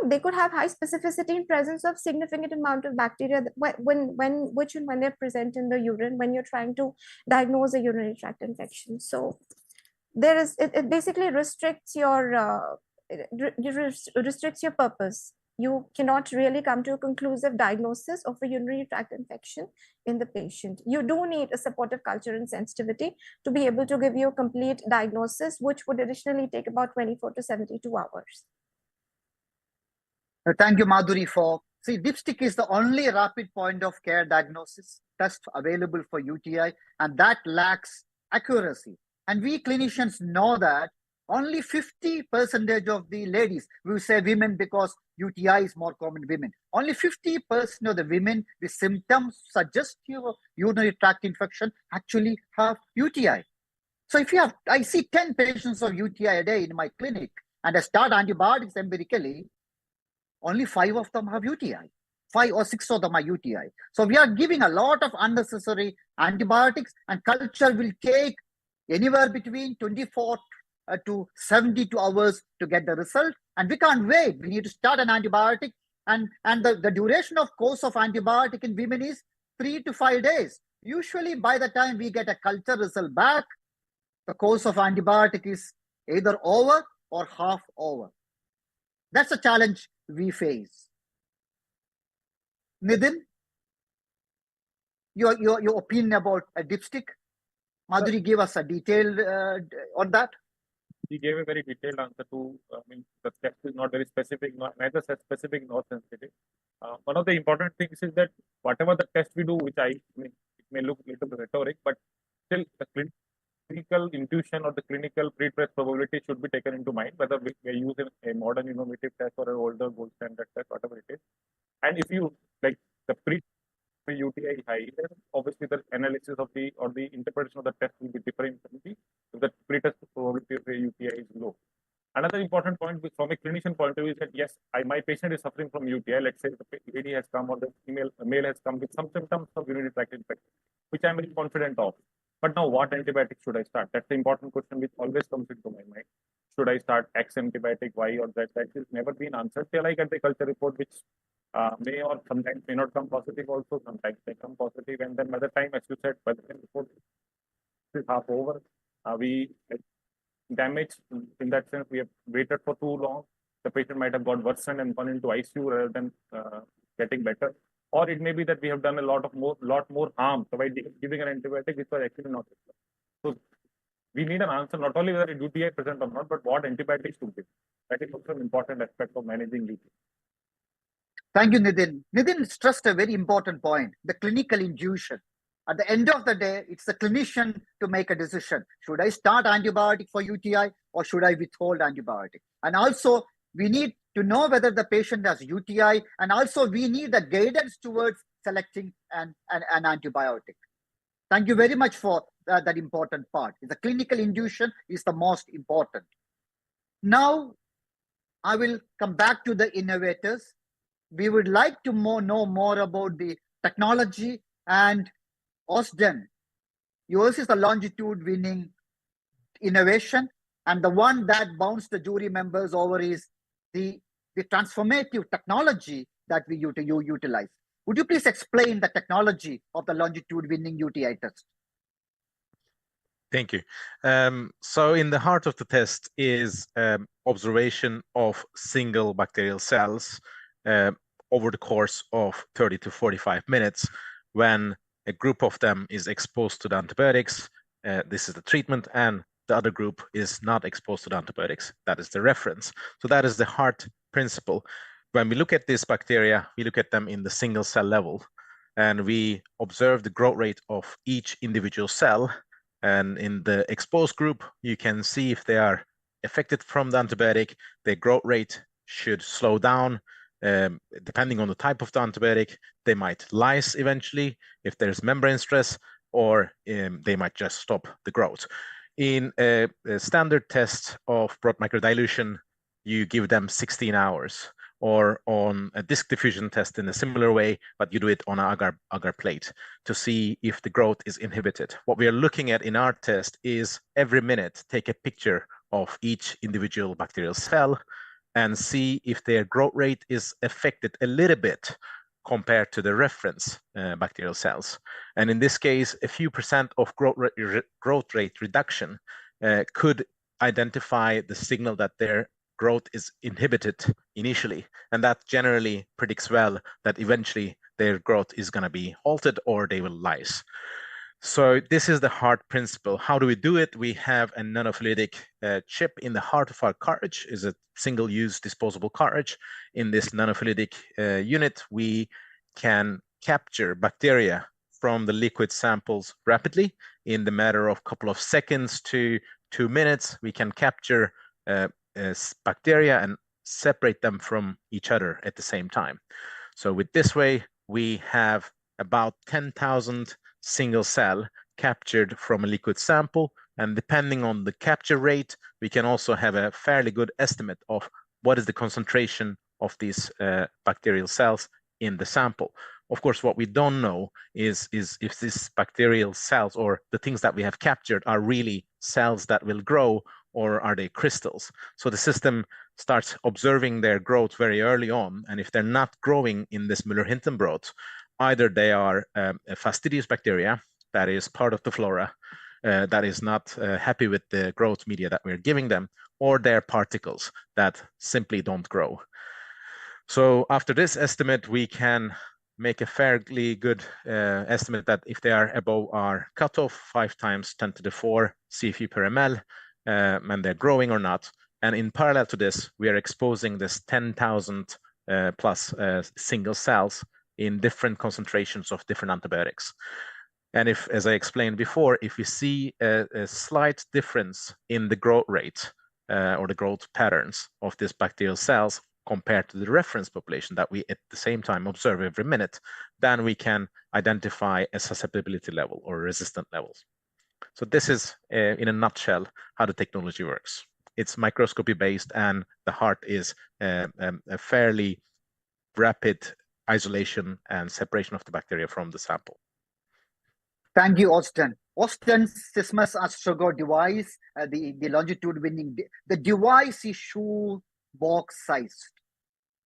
they could have high specificity in presence of significant amount of bacteria when they're present in the urine when you're trying to diagnose a urinary tract infection. So it basically restricts your purpose. You cannot really come to a conclusive diagnosis of a urinary tract infection in the patient. You do need a supportive culture and sensitivity to be able to give you a complete diagnosis, which would additionally take about 24 to 72 hours. Thank you, Madhuri, dipstick is the only rapid point of care diagnosis test available for UTI, and that lacks accuracy. And we clinicians know that only 50% of the ladies, we say women because UTI is more common in women, only 50% of the women with symptoms suggestive of urinary tract infection actually have UTI. So if you have, I see 10 patients of UTI a day in my clinic and I start antibiotics empirically, only 5 of them have UTI. 5 or 6 of them are UTI. So we are giving a lot of unnecessary antibiotics, and culture will take anywhere between 24 to 72 hours to get the result. And we can't wait. We need to start an antibiotic. And the duration of course of antibiotic in women is 3 to 5 days. Usually by the time we get a culture result back, the course of antibiotic is either over or half over. That's a challenge we face. Nitin, your opinion about a dipstick? Madhuri gave us a detailed on that. He gave a very detailed answer to, the test is not very specific, neither specific nor sensitive. One of the important things is that whatever the test we do, which it may look a little rhetoric, but still the clinical intuition or the clinical pre-test probability should be taken into mind, whether we are using a modern innovative test or an older gold standard test, whatever it is. And if you like the UTI high, then obviously the analysis of the or the interpretation of the test will be different from the pre-test probability of the UTI is low. Another important point from a clinician point of view is that yes, my patient is suffering from UTI. Let's say the lady has come or the male has come with some symptoms of urinary tract infection, which I'm very confident of. But now what antibiotic should I start? That's the important question which always comes into my mind. Should I start X antibiotic, Y or Z? That has never been answered till I get the culture report, which may or sometimes may not come positive also, sometimes they come positive. And then by the time, as you said, by the time the report is half over, we damage in that sense. We have waited for too long. The patient might have got worsened and gone into ICU rather than getting better. Or it may be that we have done a lot more harm by giving an antibiotic which was actually not required. So we need an answer not only whether UTI present or not, but what antibiotics to give. That is also an important aspect of managing UTI. Thank you, Nitin. Nitin stressed a very important point, the clinical intuition. At the end of the day, it's the clinician to make a decision. Should I start antibiotic for UTI or should I withhold antibiotic? And also, we need to know whether the patient has UTI, and also we need the guidance towards selecting an antibiotic. Thank you very much for that important part. The clinical intuition is the most important. Now, I will come back to the innovators. We would like to know more about the technology, and Austin, yours is the longitude-winning innovation, and the one that bounced the jury members over is the transformative technology that you utilize. Would you please explain the technology of the longitude-winning UTI test? Thank you. So in the heart of the test is observation of single bacterial cells over the course of 30 to 45 minutes when a group of them is exposed to the antibiotics. This is the treatment, and the other group is not exposed to the antibiotics. That is the reference. So that is the heart principle. When we look at these bacteria, we look at them in the single cell level, and we observe the growth rate of each individual cell. And in the exposed group, you can see if they are affected from the antibiotic, their growth rate should slow down. Depending on the type of the antibiotic, they might lyse eventually if there's membrane stress, or they might just stop the growth. In a standard test of broad microdilution, you give them 16 hours, or on a disc diffusion test in a similar way, but you do it on an agar plate to see if the growth is inhibited. What we are looking at in our test is every minute, take a picture of each individual bacterial cell and see if their growth rate is affected a little bit compared to the reference bacterial cells. And in this case, a few percent of growth rate reduction could identify the signal that their growth is inhibited initially. And that generally predicts well that eventually their growth is going to be halted or they will lyse. So this is the heart principle. How do we do it? We have a nanophylitic chip in the heart of our cartridge. Is a single-use disposable cartridge. In this nanophylitic unit, we can capture bacteria from the liquid samples rapidly in the matter of a couple of seconds to 2 minutes, we can capture bacteria and separate them from each other at the same time. So with this way, we have about 10,000 single cell captured from a liquid sample. And depending on the capture rate, we can also have a fairly good estimate of what is the concentration of these bacterial cells in the sample. Of course, what we don't know is if these bacterial cells or the things that we have captured are really cells that will grow, or are they crystals? So the system starts observing their growth very early on. And if they're not growing in this Müller-Hinton broth, either they are a fastidious bacteria that is part of the flora, that is not happy with the growth media that we're giving them, or they're particles that simply don't grow. So after this estimate, we can make a fairly good estimate that if they are above our cutoff, 5 × 10⁴ CFU per ml, and they're growing or not. And in parallel to this, we are exposing this 10,000 plus single cells in different concentrations of different antibiotics. And if, as I explained before, if we see a slight difference in the growth rate or the growth patterns of these bacterial cells compared to the reference population that we at the same time observe every minute, then we can identify a susceptibility level or resistant levels. So this is, in a nutshell, how the technology works. It's microscopy based, and the heart is a fairly rapid isolation and separation of the bacteria from the sample. Thank you, Austin. Austin's Sysmex Astrogo device, the longitude winning, the device is shoe box sized,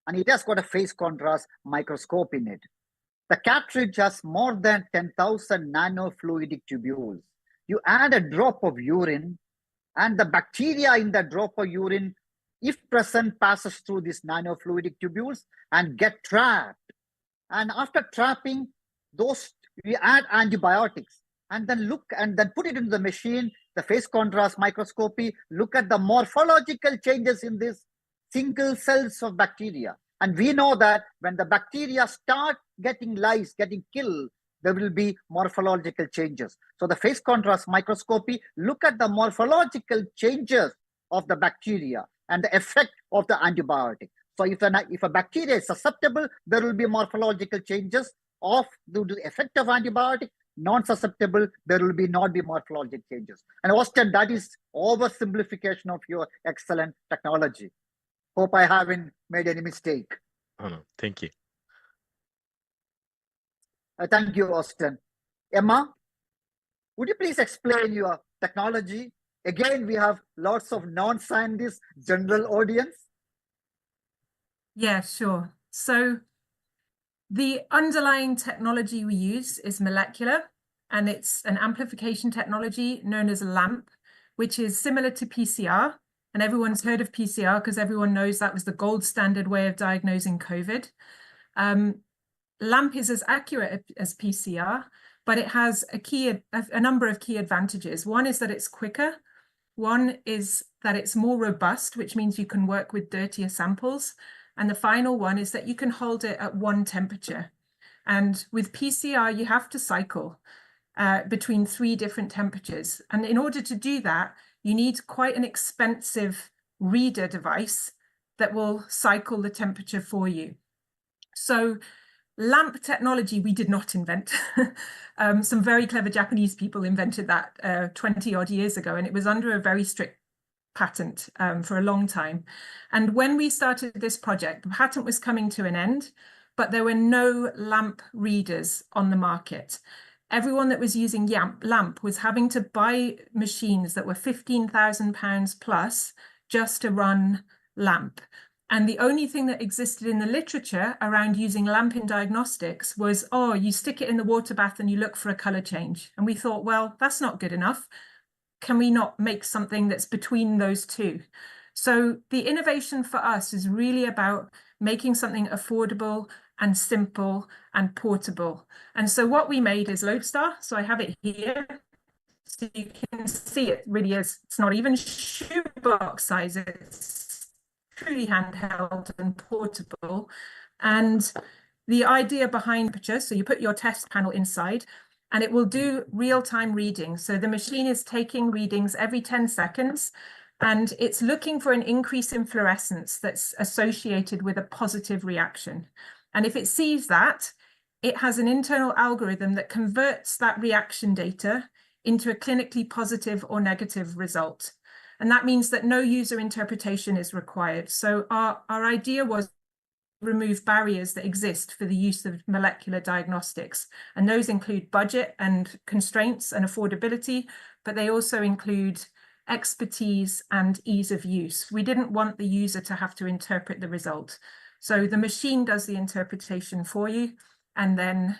and it has got a phase contrast microscope in it. The cartridge has more than 10,000 nanofluidic tubules. You add a drop of urine, and the bacteria in the drop of urine, if present, passes through these nanofluidic tubules and get trapped. And after trapping, those we add antibiotics and then put it into the machine, the phase contrast microscopy, look at the morphological changes in these single cells of bacteria. And we know that when the bacteria start getting lice, getting killed, there will be morphological changes. So the phase contrast microscopy look at the morphological changes of the bacteria and the effect of the antibiotic. So if a bacteria is susceptible, there will be morphological changes due to the effect of antibiotic. Non-susceptible, there will not be morphological changes. And Austin, that is oversimplification of your excellent technology. Hope I haven't made any mistake. Oh, no. Thank you. Thank you, Austin. Emma, would you please explain your technology? Again, we have lots of non-scientists, general audience. Yeah, sure. So the underlying technology we use is molecular, and it's an amplification technology known as LAMP, which is similar to PCR. And everyone's heard of PCR because everyone knows that was the gold standard way of diagnosing COVID. LAMP is as accurate as PCR, but it has a number of key advantages. One is that it's quicker. One is that it's more robust, which means you can work with dirtier samples. And the final one is that you can hold it at one temperature. And with PCR, you have to cycle between 3 different temperatures. And in order to do that, you need quite an expensive reader device that will cycle the temperature for you. So LAMP technology, we did not invent. Some very clever Japanese people invented that 20 odd years ago, and it was under a very strict patent for a long time. And when we started this project, the patent was coming to an end, but there were no LAMP readers on the market. Everyone that was using LAMP was having to buy machines that were £15,000 plus just to run LAMP. And the only thing that existed in the literature around using LAMP in diagnostics was, oh, you stick it in the water bath and you look for a color change. And we thought, well, that's not good enough. Can we not make something that's between those two? So the innovation for us is really about making something affordable and simple and portable. And so what we made is Lodestar. So I have it here. So you can see it really is, it's not even shoebox size, it's truly handheld and portable. And the idea behind, so you put your test panel inside, and it will do real-time readings. So the machine is taking readings every 10 seconds, and it's looking for an increase in fluorescence that's associated with a positive reaction. And if it sees that, it has an internal algorithm that converts that reaction data into a clinically positive or negative result. And that means that no user interpretation is required. So our idea was remove barriers that exist for the use of molecular diagnostics. And those include budget and constraints and affordability, but they also include expertise and ease of use. We didn't want the user to have to interpret the result. So the machine does the interpretation for you, and then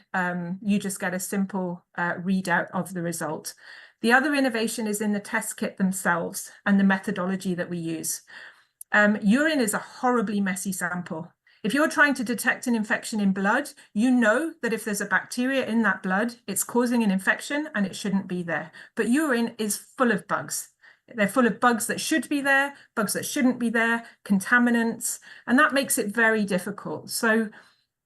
you just get a simple readout of the result. The other innovation is in the test kit themselves and the methodology that we use. Urine is a horribly messy sample. If you're trying to detect an infection in blood, you know that if there's a bacteria in that blood, it's causing an infection and it shouldn't be there. But urine is full of bugs. They're full of bugs that should be there, bugs that shouldn't be there, contaminants, and that makes it very difficult. So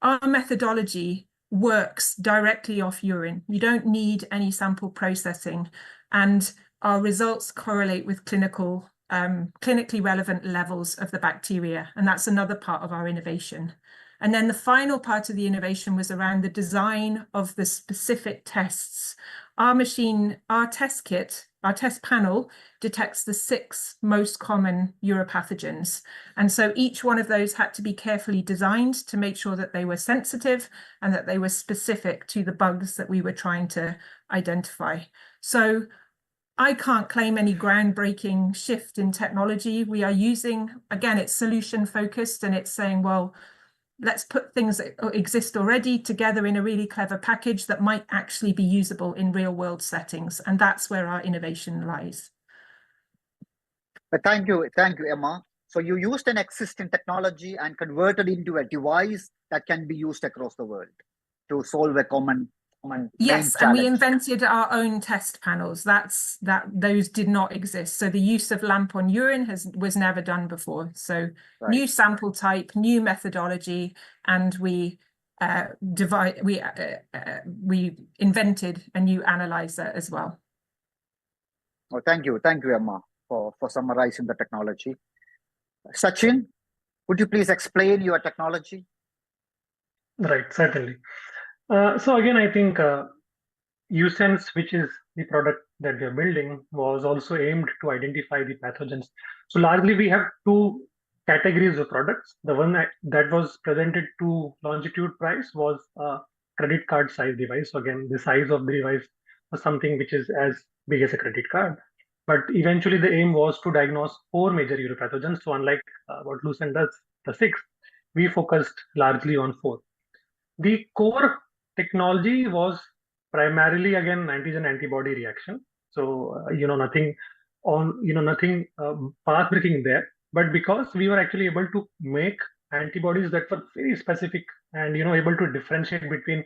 our methodology works directly off urine. You don't need any sample processing, and our results correlate with clinically relevant levels of the bacteria, and that's another part of our innovation. And then the final part of the innovation was around the design of the specific tests. Our machine, our test kit, our test panel detects the 6 most common uropathogens. And so each one of those had to be carefully designed to make sure that they were sensitive and that they were specific to the bugs that we were trying to identify. So I can't claim any groundbreaking shift in technology. We are using, again, it's solution focused, and it's saying, well, let's put things that exist already together in a really clever package that might actually be usable in real world settings. And that's where our innovation lies. Thank you, Emma. So you used an existing technology and converted it into a device that can be used across the world to solve a common yes, and we invented our own test panels. Those did not exist. So the use of LAMP on urine was never done before. So right. New sample type, new methodology, and we invented a new analyzer as well. Oh, thank you, Emma, for summarizing the technology. Sachin, would you please explain your technology? Right, certainly. So again, I think USense, which is the product that we are building, was also aimed to identify the pathogens. So largely we have 2 categories of products. The one that was presented to Longitude Prize was a credit card size device. So again, the size of the device was something which is as big as a credit card. But eventually the aim was to diagnose 4 major uropathogens. So unlike what Lucent does, the 6, we focused largely on 4. The core technology was primarily, again, antigen antibody reaction. So nothing path-breaking there. But because we were actually able to make antibodies that were very specific and able to differentiate between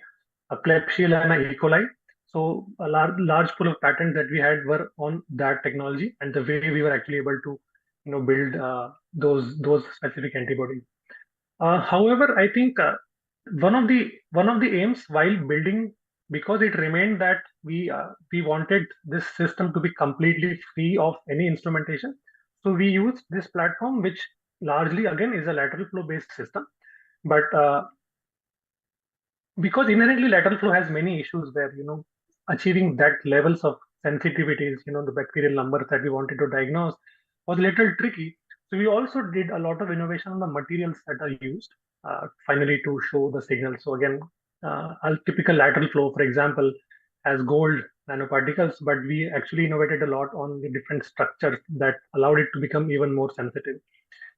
a Klebsiella and a E. coli, so a large pool of patents that we had were on that technology and the way we were actually able to build those specific antibodies. However, I think one of the aims while building, because it remained that we wanted this system to be completely free of any instrumentation, so we used this platform, which largely again is a lateral flow based system. But because inherently lateral flow has many issues where achieving that levels of sensitivities, the bacterial numbers that we wanted to diagnose was a little tricky. So we also did a lot of innovation on the materials that are used finally to show the signal. So again, a typical lateral flow, for example, has gold nanoparticles, but we actually innovated a lot on the different structures that allowed it to become even more sensitive.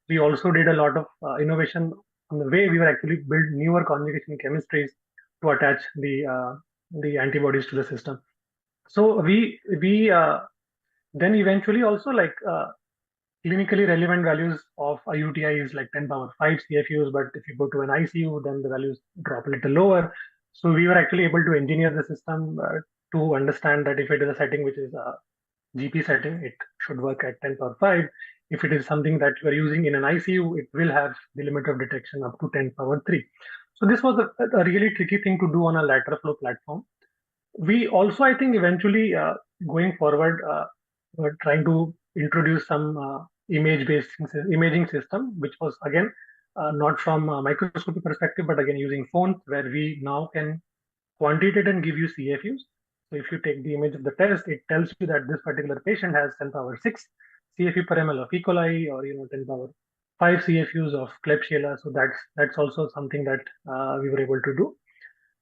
We also did a lot of innovation on the way we were actually build newer conjugation chemistries to attach the antibodies to the system. So we then eventually also clinically relevant values of a UTI is like 10 power 5 CFUs, but if you go to an ICU, then the values drop a little lower. So we were actually able to engineer the system to understand that if it is a setting which is a GP setting, it should work at 10 power 5. If it is something that you are using in an ICU, it will have the limit of detection up to 10 power 3. So this was a really tricky thing to do on a lateral flow platform. we also, I think, eventually going forward, we're trying to introduce some imaging system, which was again not from a microscopy perspective, but again using phones, where we now can quantitate and give you CFUs. So if you take the image of the test, it tells you that this particular patient has 10^6 CFU per ml of E. coli, or 10^5 CFUs of Klebsiella. So that's also something that we were able to do.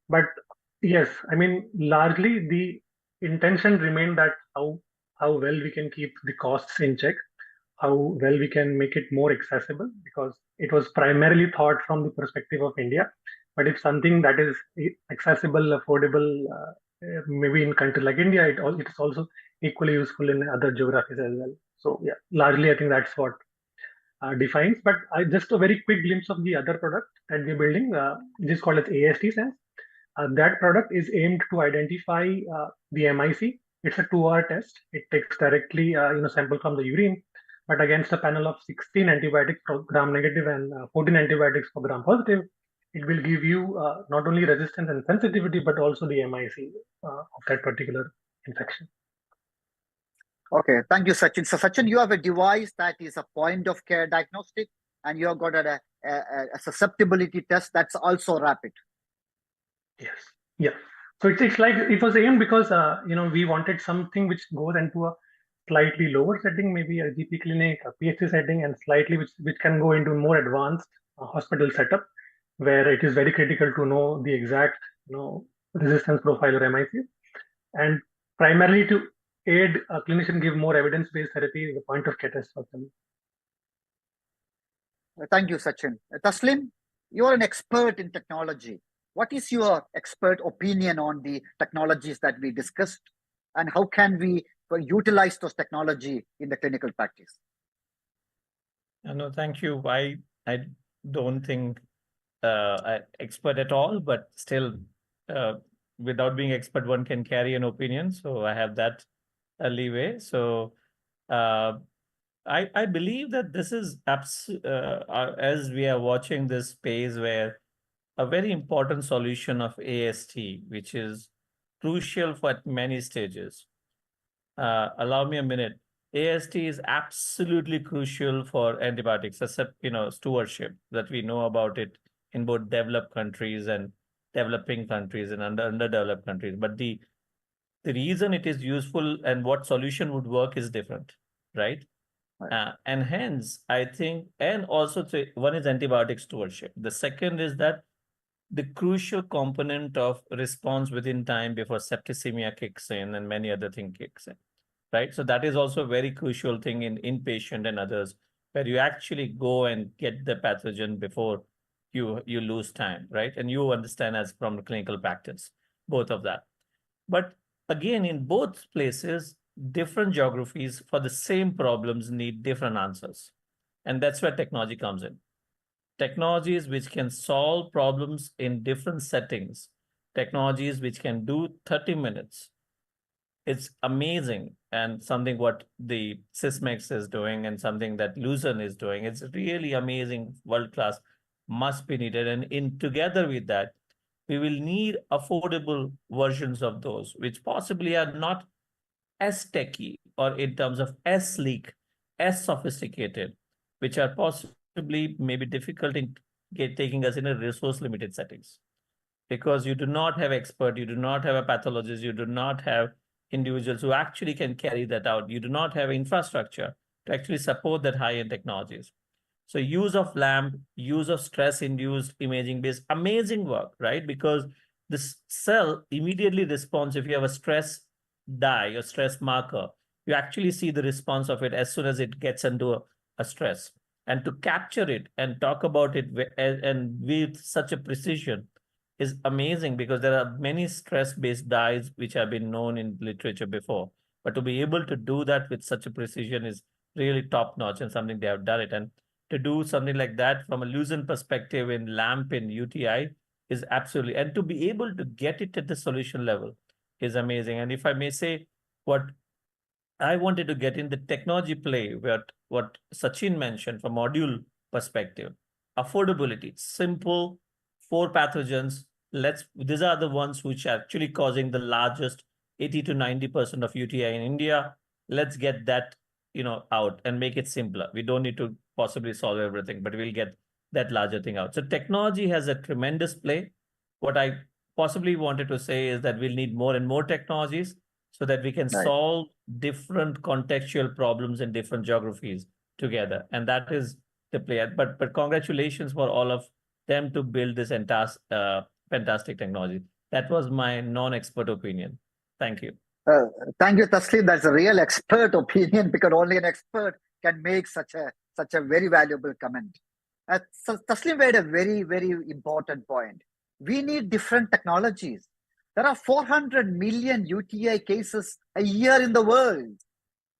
But yes, I mean, largely the intention remained that how well we can keep the costs in check, how well we can make it more accessible, because it was primarily thought from the perspective of India. But if something that is accessible, affordable, maybe in countries like India, it is also equally useful in other geographies as well. So yeah, largely I think that's what defines. But just a very quick glimpse of the other product that we're building. It is called as AST Sense. That product is aimed to identify the MIC. It's a 2-hour test. It takes directly sample from the urine, but against a panel of 16 antibiotics for gram negative and 14 antibiotics for gram positive, it will give you not only resistance and sensitivity, but also the MIC of that particular infection. Okay, thank you, Sachin. So Sachin, you have a device that is a point of care diagnostic, and you have got a susceptibility test that's also rapid. Yes. Yeah. So it's like it was aimed because we wanted something which goes into a slightly lower setting, maybe a GP clinic, a PHC setting, and slightly which can go into more advanced hospital setup, where it is very critical to know the exact resistance profile or MIC, and primarily to aid a clinician give more evidence-based therapy, the point of care test for them. Thank you, Sachin. Taslim, you are an expert in technology. What is your expert opinion on the technologies that we discussed, and how can we utilize those technology in the clinical practice? No, thank you. I don't think I'm expert at all, but still, without being expert, one can carry an opinion. So I have that leeway. So I believe that this is as we are watching this space where a very important solution of AST, which is crucial for many stages. Allow me a minute. AST is absolutely crucial for antibiotics, except stewardship, that we know about it in both developed countries and developing countries and underdeveloped countries. But the reason it is useful and what solution would work is different, right? And hence, I think, and also one is antibiotic stewardship. The second is that the crucial component of response within time before septicemia kicks in and many other things kicks in, right? So that is also a very crucial thing in inpatient and others, where you actually go and get the pathogen before you lose time, right? And you understand as from clinical practice, both of that. But again, in both places, different geographies for the same problems need different answers. And that's where technology comes in. Technologies which can solve problems in different settings, technologies which can do 30 minutes. It's amazing, and something what the Sysmex is doing and something that Lucerne is doing. It's really amazing, world-class, must be needed. And together with that, we will need affordable versions of those, which possibly are not as techy or in terms of as sleek, as sophisticated, which are possibly maybe difficult in taking us in a resource limited settings, because you do not have expert, you do not have a pathologist, you do not have individuals who actually can carry that out. You do not have infrastructure to actually support that high-end technologies. So use of LAMP, use of stress-induced imaging-based, amazing work, right? Because this cell immediately responds if you have a stress dye or stress marker. You actually see the response of it as soon as it gets into a stress. And to capture it and talk about it and with such a precision is amazing, because there are many stress-based dyes which have been known in literature before. But to be able to do that with such a precision is really top-notch, and something they have done it. And to do something like that from a Lucerne perspective in LAMP in UTI is absolutely, and to be able to get it at the solution level is amazing. And if I may say, what I wanted to get in the technology play, where what Sachin mentioned from module perspective, affordability, simple, 4 pathogens, these are the ones which are actually causing the largest 80 to 90% of UTI in India. Let's get that, out and make it simpler. We don't need to possibly solve everything, but we'll get that larger thing out. So technology has a tremendous play. What I possibly wanted to say is that we'll need more and more technologies so that we can solve different contextual problems in different geographies together. And that is the play. But congratulations for all of them to build this fantastic technology. That was my non-expert opinion. Thank you. Thank you, Taslim. That's a real expert opinion, because only an expert can make such a very valuable comment. So Taslim made a very, very important point. We need different technologies. There are 400 million UTI cases a year in the world,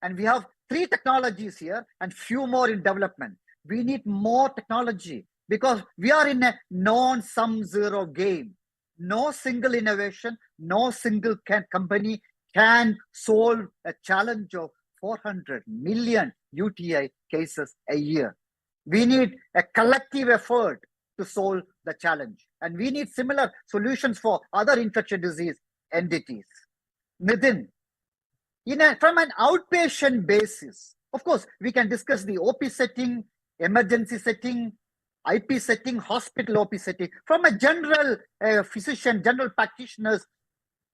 and we have 3 technologies here and few more in development. We need more technology because we are in a non-sum zero game. No single innovation, no single company can solve a challenge of 400 million UTI cases a year. We need a collective effort to solve the challenge. And we need similar solutions for other infectious disease entities. Nitin, from an outpatient basis, of course, we can discuss the OP setting, emergency setting, IP setting, hospital OP setting. From a general physician, general practitioners,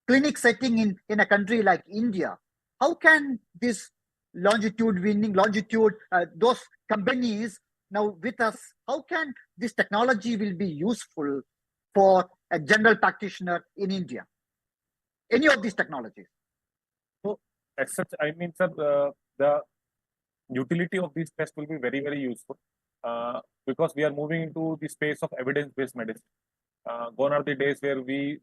clinic setting in a country like India, how can this those companies now with us, how can this technology will be useful for a general practitioner in India? Any of these technologies? So, as such, I mean, sir, the utility of these tests will be very, very useful because we are moving into the space of evidence-based medicine. Gone are the days where the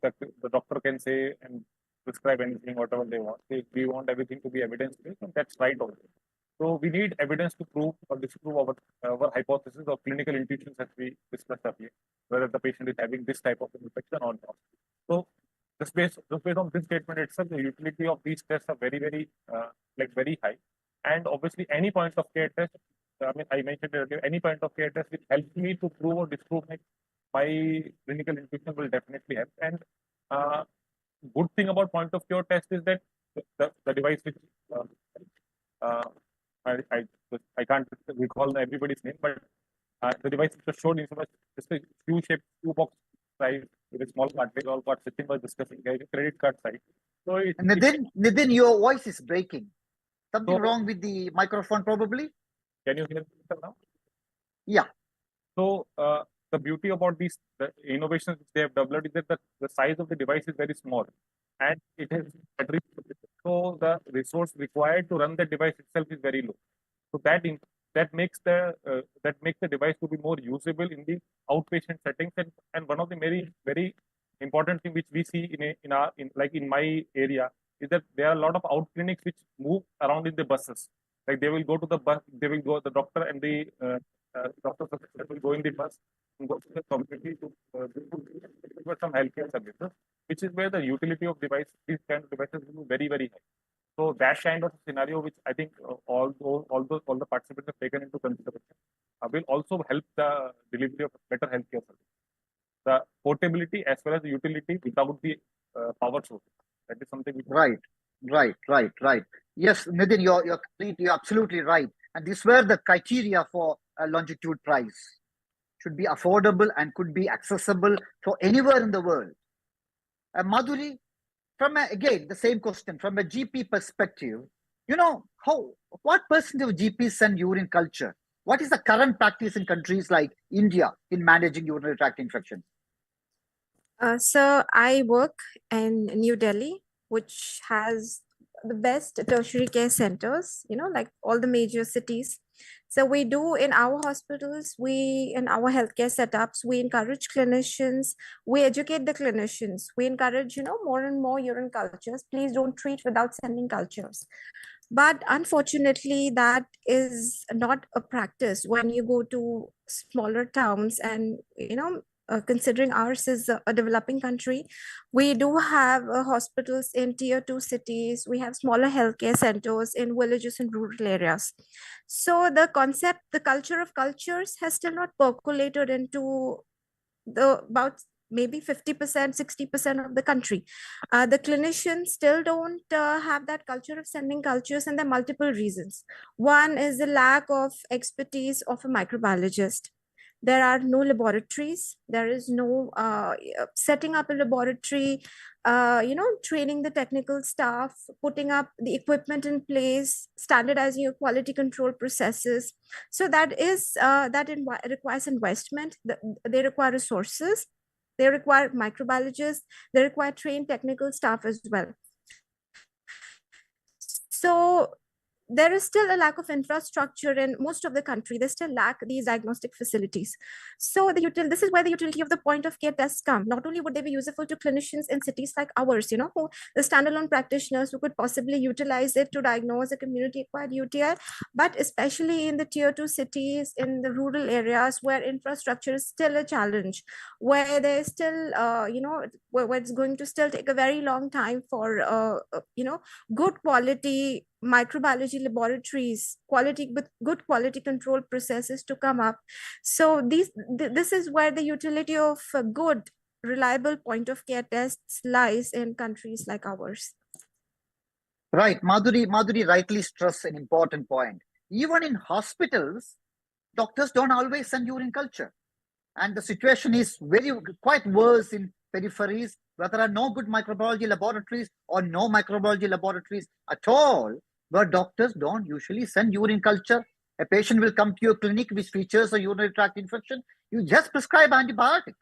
doctor can say and prescribe anything, whatever they want. We want everything to be evidence-based, and that's right also. So we need evidence to prove or disprove our hypothesis or clinical intuitions that we discussed earlier, whether the patient is having this type of infection or not. So just based on this statement itself, the utility of these tests are very, very very high. And obviously, any point of care test, I mean, I mentioned earlier, any point of care test which helps me to prove or disprove my clinical intuition will definitely help. And good thing about point of care test is that the device which I can't recall everybody's name, but the device which was shown is just a U-shaped box size with a small cartridge. All what Sachin was discussing, a credit card size. So Nitin, your voice is breaking. Something wrong with the microphone, probably. Can you hear me now? Yeah. So the beauty about the innovations which they have developed is that the size of the device is very small, and it has battery. So the resource required to run the device itself is very low. So that makes the device to be more usable in the outpatient settings. And one of the very, very important thing which we see in my area is that there are a lot of out clinics which move around in the buses. Like they will go to the bus, the doctor and the doctor will go in the bus and go to the community to for some healthcare services, which is where the utility of these kind of devices will be very, very high. So that kind of scenario, which I think all the participants have taken into consideration, will also help the delivery of better healthcare services. The portability as well as the utility without the power source. That is something which right. Yes, Nitin, you're absolutely right. And this were the criteria for a longitude price. Should be affordable and could be accessible for anywhere in the world. Madhuri, again, the same question, from a GP perspective, what percent of GPs send urine culture? What is the current practice in countries like India in managing urinary tract infections? So I work in New Delhi, which has the best tertiary care centers, like all the major cities. So we do in our hospitals, in our healthcare setups, we encourage clinicians, we educate the clinicians, we encourage, more and more urine cultures. Please don't treat without sending cultures. But unfortunately, that is not a practice when you go to smaller towns and, considering ours is a developing country, we do have hospitals in tier 2 cities. We have smaller healthcare centers in villages and rural areas. So the culture of cultures has still not percolated into about maybe 50%, 60% of the country. The clinicians still don't have that culture of sending cultures, and there are multiple reasons. One is the lack of expertise of a microbiologist. There are no laboratories. There is no setting up a laboratory, training the technical staff, putting up the equipment in place, standardizing your quality control processes. So that requires investment. They require resources. They require microbiologists. They require trained technical staff as well. So there is still a lack of infrastructure in most of the country. They still lack these diagnostic facilities. So this is where the utility of the point of care tests come. Not only would they be useful to clinicians in cities like ours, who the standalone practitioners who could possibly utilize it to diagnose a community-acquired UTI, but especially in the tier 2 cities, in the rural areas where infrastructure is still a challenge, where there's still, where it's going to still take a very long time for, good quality microbiology laboratories, with good quality control processes to come up. So this is where the utility of a good, reliable point of care tests lies in countries like ours. Right, Madhuri rightly stressed an important point. Even in hospitals, doctors don't always send urine culture, and the situation is quite worse in peripheries where there are no good microbiology laboratories or no microbiology laboratories at all, where doctors don't usually send urine culture. A patient will come to your clinic which features a urinary tract infection. You just prescribe antibiotic.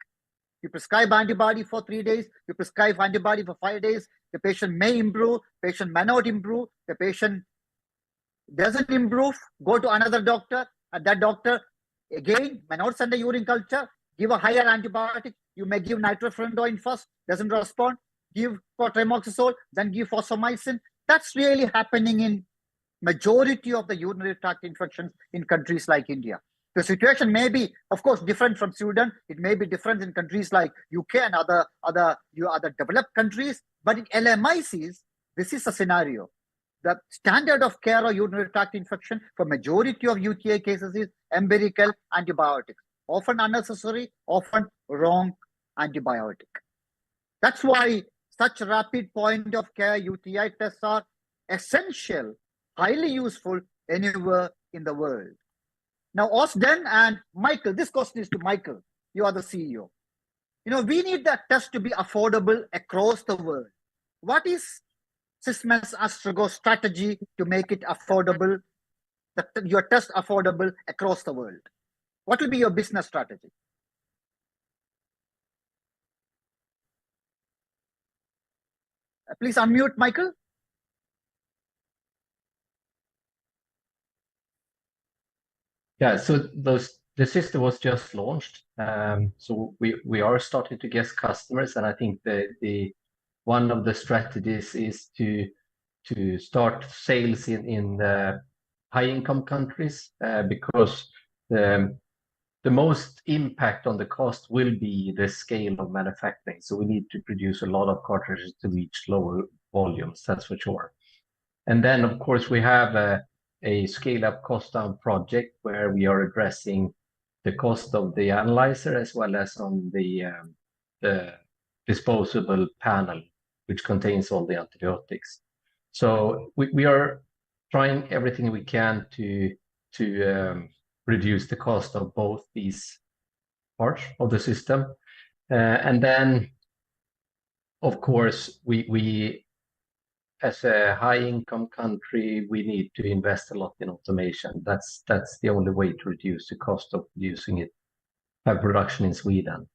You prescribe antibody for 3 days. You prescribe antibody for 5 days. The patient may improve. Patient may not improve. The patient doesn't improve. Go to another doctor, and that doctor again may not send a urine culture. Give a higher antibiotic. You may give nitrofurantoin first. Doesn't respond. Give tremoxazole. Then give fosfomycin. That's really happening in majority of the urinary tract infections in countries like India. The situation may be, of course, different from Sweden. It may be different in countries like UK and other developed countries. But in LMICs, this is a scenario. The standard of care of urinary tract infection for majority of UTI cases is empirical antibiotics, often unnecessary, often wrong antibiotic. That's why such rapid point of care UTI tests are essential, highly useful anywhere in the world. Now, Austin and Michael, this question is to Michael. You are the CEO. We need that test to be affordable across the world. What is Sysmex Astrago's strategy to make it affordable, your test affordable across the world? What will be your business strategy? Please unmute, Michael. Yeah, so the system was just launched. So we are starting to get customers, and I think the one of the strategies is to start sales in the high-income countries, because the most impact on the cost will be the scale of manufacturing. So we need to produce a lot of cartridges to reach lower volumes, that's for sure. And then, of course, we have a scale-up cost-down project where we are addressing the cost of the analyzer as well as on the disposable panel, which contains all the antibiotics. So we are trying everything we can to reduce the cost of both these parts of the system. And then, of course, we as a high-income country, we need to invest a lot in automation. That's the only way to reduce the cost of using it, have production in Sweden.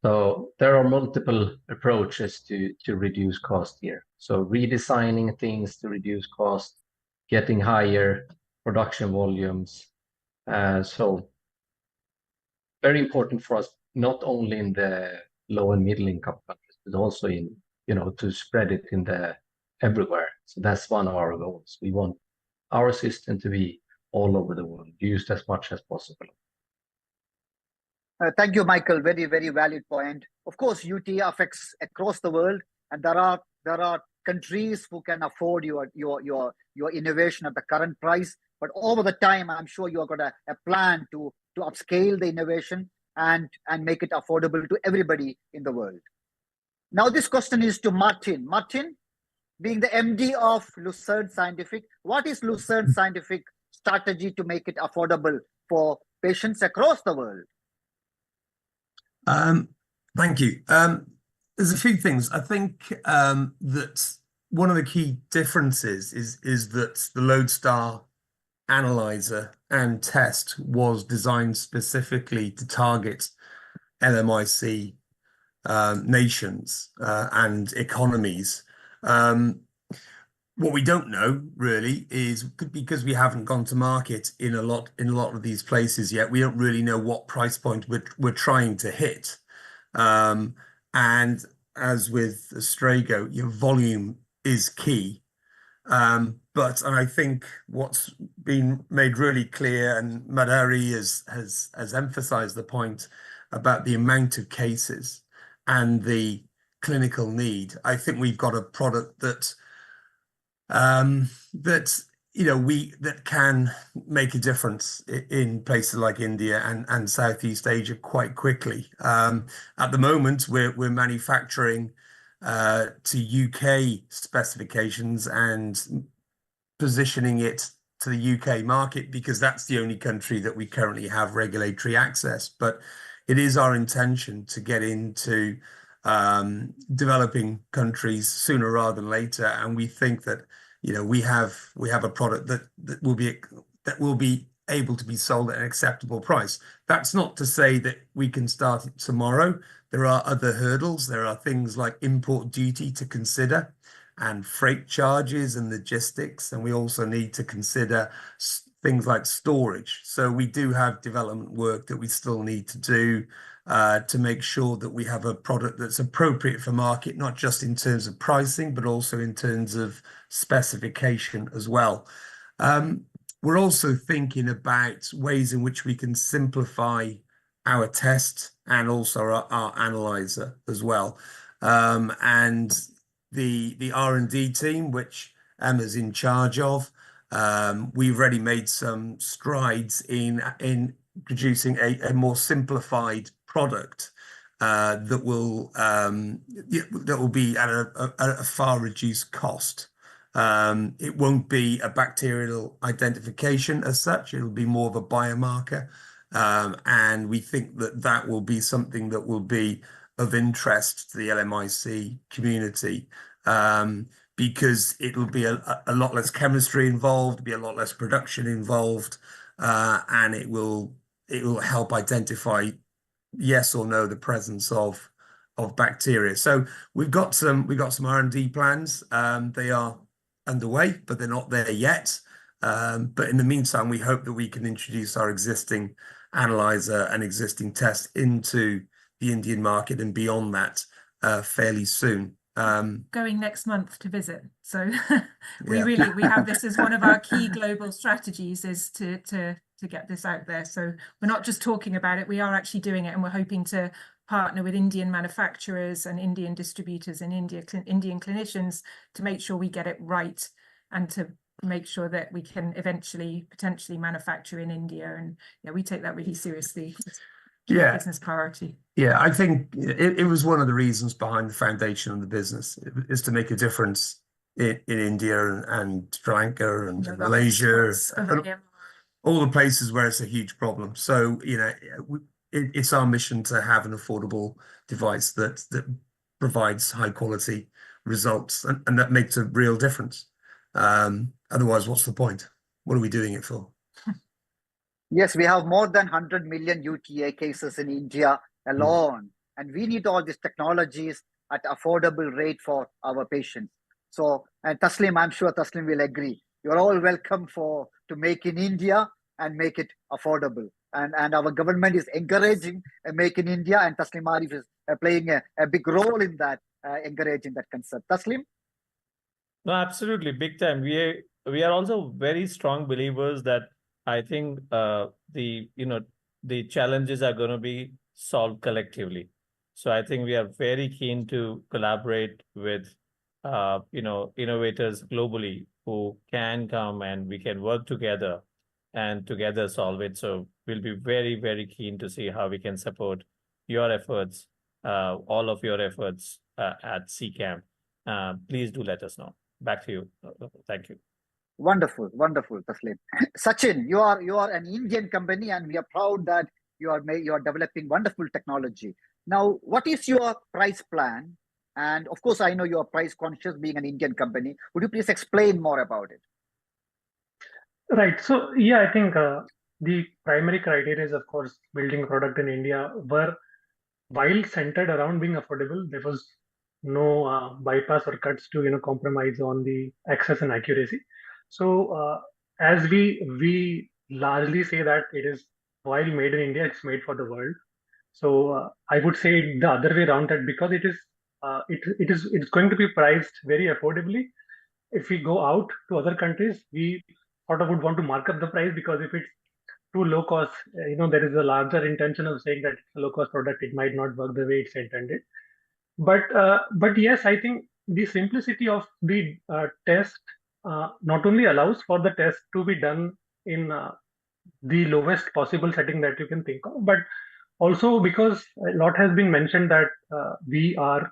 So there are multiple approaches to reduce cost here. So redesigning things to reduce cost, getting higher production volumes. So very important for us, not only in the low and middle income countries, but also in, to spread it in everywhere. So that's one of our goals. We want our system to be all over the world, used as much as possible. Thank you, Michael. Very, very valid point. Of course, UTI affects across the world, and there are countries who can afford your innovation at the current price. But over the time, I'm sure you are got a plan to upscale the innovation and make it affordable to everybody in the world. Now this question is to Martin. Martin, being the MD of Lucerne Scientific, what is Lucerne Scientific strategy to make it affordable for patients across the world? Thank you. There's a few things. I think that one of the key differences is that the Lodestar analyzer and test was designed specifically to target LMIC nations and economies. What we don't know really is, because we haven't gone to market in a lot of these places yet, we don't really know what price point we're trying to hit. And as with Astrago, your volume is key. But I think what's been made really clear, and Madhuri has emphasized the point about the amount of cases and the clinical need. I think we've got a product that that can make a difference in places like India and Southeast Asia quite quickly. At the moment, we're manufacturing to UK specifications and positioning it to the UK market because that's the only country that we currently have regulatory access. But it is our intention to get into developing countries sooner rather than later, and we think that we have a product that will be able to be sold at an acceptable price. That's not to say that we can start it tomorrow. There are other hurdles. There are things like import duty to consider and freight charges and logistics, and we also need to consider things like storage. So we do have development work that we still need to do to make sure that we have a product that's appropriate for market, not just in terms of pricing, but also in terms of specification as well. We're also thinking about ways in which we can simplify our test and also our analyzer as well. And the R&D team, which Emma's in charge of, we've already made some strides in producing a more simplified product that will be at a far reduced cost. It won't be a bacterial identification as such. It'll be more of a biomarker. And we think that will be something that will be of interest to the LMIC community, because it'll be a lot less chemistry involved, be a lot less production involved, and it will help identify yes or no the presence of bacteria. So we've got some R&D plans. They are underway, but they're not there yet. But in the meantime, we hope that we can introduce our existing analyzer and existing test into the Indian market and beyond that fairly soon. Going next month to visit. So we have this as one of our key global strategies, is to get this out there. So we're not just talking about it, we are actually doing it, and we're hoping to partner with Indian manufacturers and Indian distributors and Indian clinicians to make sure we get it right, and to make sure that we can eventually potentially manufacture in India. And we take that really seriously. Business priority. I think it was one of the reasons behind the foundation of the business, is to make a difference in India and Sri Lanka and Malaysia, and all the places where it's a huge problem. So it's our mission to have an affordable device that provides high quality results and that makes a real difference. Otherwise, what's the point? What are we doing it for? Yes, we have more than 100 million UTA cases in India alone, and we need all these technologies at affordable rate for our patients. So, and Taslim, I'm sure Taslim will agree. You're all welcome to make in India and make it affordable. And our government is encouraging Make in India, and Taslim Arif is playing a big role in that, encouraging that concept. Taslim? No, absolutely, big time. We are also very strong believers that I think the challenges are going to be solved collectively. So I think we are very keen to collaborate with innovators globally who can come and we can work together and together solve it. So we'll be very, very keen to see how we can support your efforts, all of your efforts at CCAM. Please do let us know. Back to you. Thank you. Wonderful, wonderful, Taslim. Sachin, you are an Indian company, and we are proud that you are developing wonderful technology. Now, what is your price plan? And of course, I know you are price conscious, being an Indian company. Would you please explain more about it? Right. So yeah, I think the primary criteria is, of course, building a product in India were, while centered around being affordable, there was no bypass or cuts to compromise on the access and accuracy. So as we largely say that it is, while made in India, it's made for the world. So I would say the other way around, that because it's going to be priced very affordably. If we go out to other countries, we sort of would want to mark up the price, because if it's too low cost, there is a larger intention of saying that it's a low cost product, it might not work the way it's intended. But yes, I think the simplicity of the test not only allows for the test to be done in the lowest possible setting that you can think of, but also because a lot has been mentioned that we are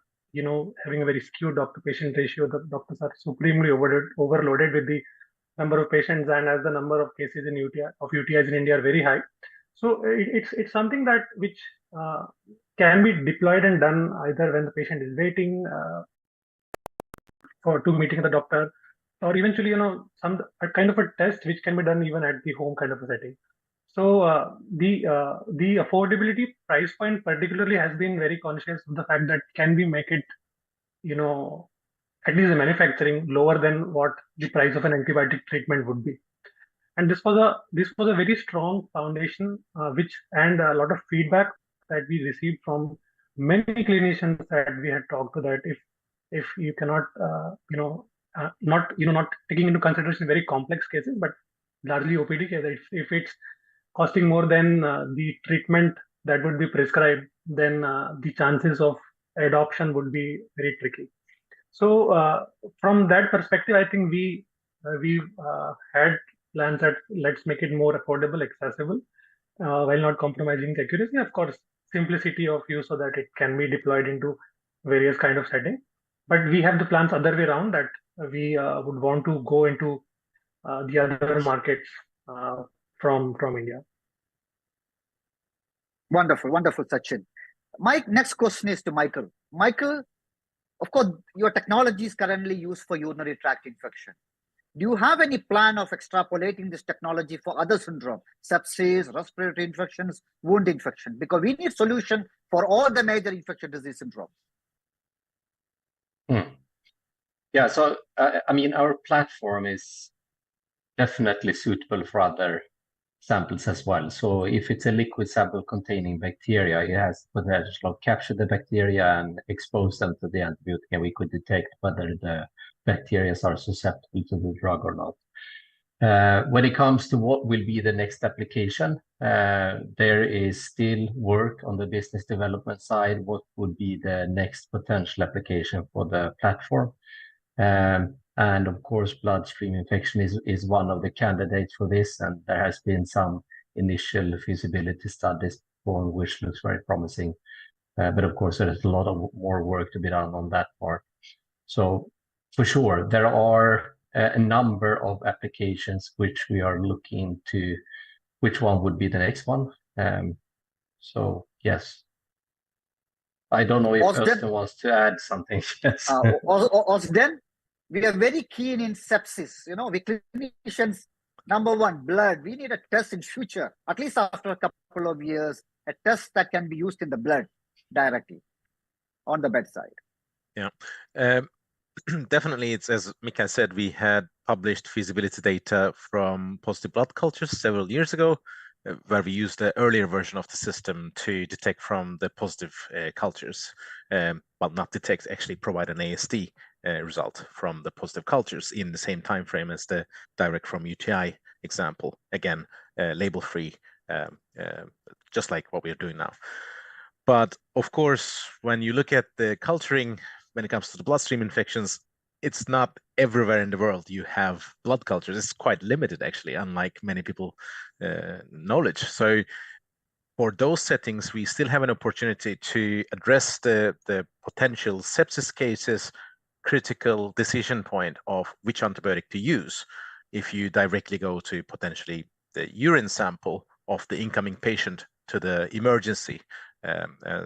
having a very skewed doctor-patient ratio. The doctors are supremely overloaded with the number of patients, and as the number of cases in UTIs in India are very high. So it's something that which can be deployed and done either when the patient is waiting to meeting the doctor, or eventually some kind of a test which can be done even at the home kind of a setting. So the affordability price point particularly has been very conscious of the fact that can we make it at least the manufacturing lower than what the price of an antibiotic treatment would be. And this was a very strong foundation, and a lot of feedback that we received from many clinicians that we had talked to, that if you cannot not taking into consideration very complex cases, but largely OPD cases, if it's costing more than the treatment that would be prescribed, then the chances of adoption would be very tricky. So from that perspective, I think we had plans that let's make it more affordable, accessible, while not compromising accuracy. Of course, simplicity of use so that it can be deployed into various kind of settings. But we have the plans other way around, that we would want to go into the other markets from India. Wonderful, wonderful, Sachin. My next question is to Michael. Michael, of course, your technology is currently used for urinary tract infection. Do you have any plan of extrapolating this technology for other syndrome, sepsis, respiratory infections, wound infection? Because we need solution for all the major infectious disease syndromes. Yeah, so I mean, our platform is definitely suitable for other samples as well. So if it's a liquid sample containing bacteria, it has the potential to capture the bacteria and expose them to the antibiotic, and we could detect whether the bacteria are susceptible to the drug or not. When it comes to what will be the next application, there is still work on the business development side. What would be the next potential application for the platform? And of course, bloodstream infection is one of the candidates for this, and there has been some initial feasibility studies for which looks very promising. But of course, there's a lot of more work to be done on that part. So for sure, there are a number of applications which we are looking to, which one would be the next one. So yes. I don't know if Özden wants to add something. Yes. Özden, we are very keen in sepsis. We clinicians, number one, blood. We need a test in future, at least after a couple of years, a test that can be used in the blood directly on the bedside. Yeah, definitely. It's as Mika said, we had published feasibility data from positive blood cultures several years ago, where we used the earlier version of the system to detect from the positive cultures, well, not detect, actually provide an ASD result from the positive cultures in the same time frame as the direct from UTI example. Again, label-free, just like what we are doing now. But of course, when you look at the culturing, when it comes to the bloodstream infections, it's not everywhere in the world you have blood cultures. It's quite limited, actually, unlike many people knowledge. So for those settings, we still have an opportunity to address the potential sepsis cases, critical decision point of which antibiotic to use if you directly go to potentially the urine sample of the incoming patient to the emergency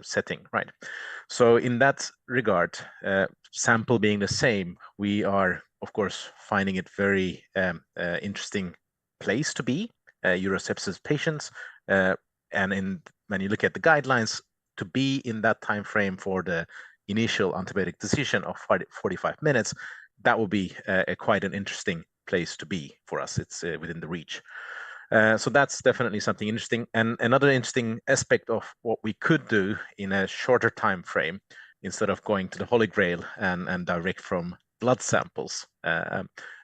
setting, right? So in that regard, sample being the same, we are, of course, finding it very interesting place to be, urosepsis patients. And when you look at the guidelines, to be in that time frame for the initial antibiotic decision of 45 minutes, that will be quite an interesting place to be for us. It's within the reach. So that's definitely something interesting. And another interesting aspect of what we could do in a shorter time frame, instead of going to the Holy Grail and direct from blood samples,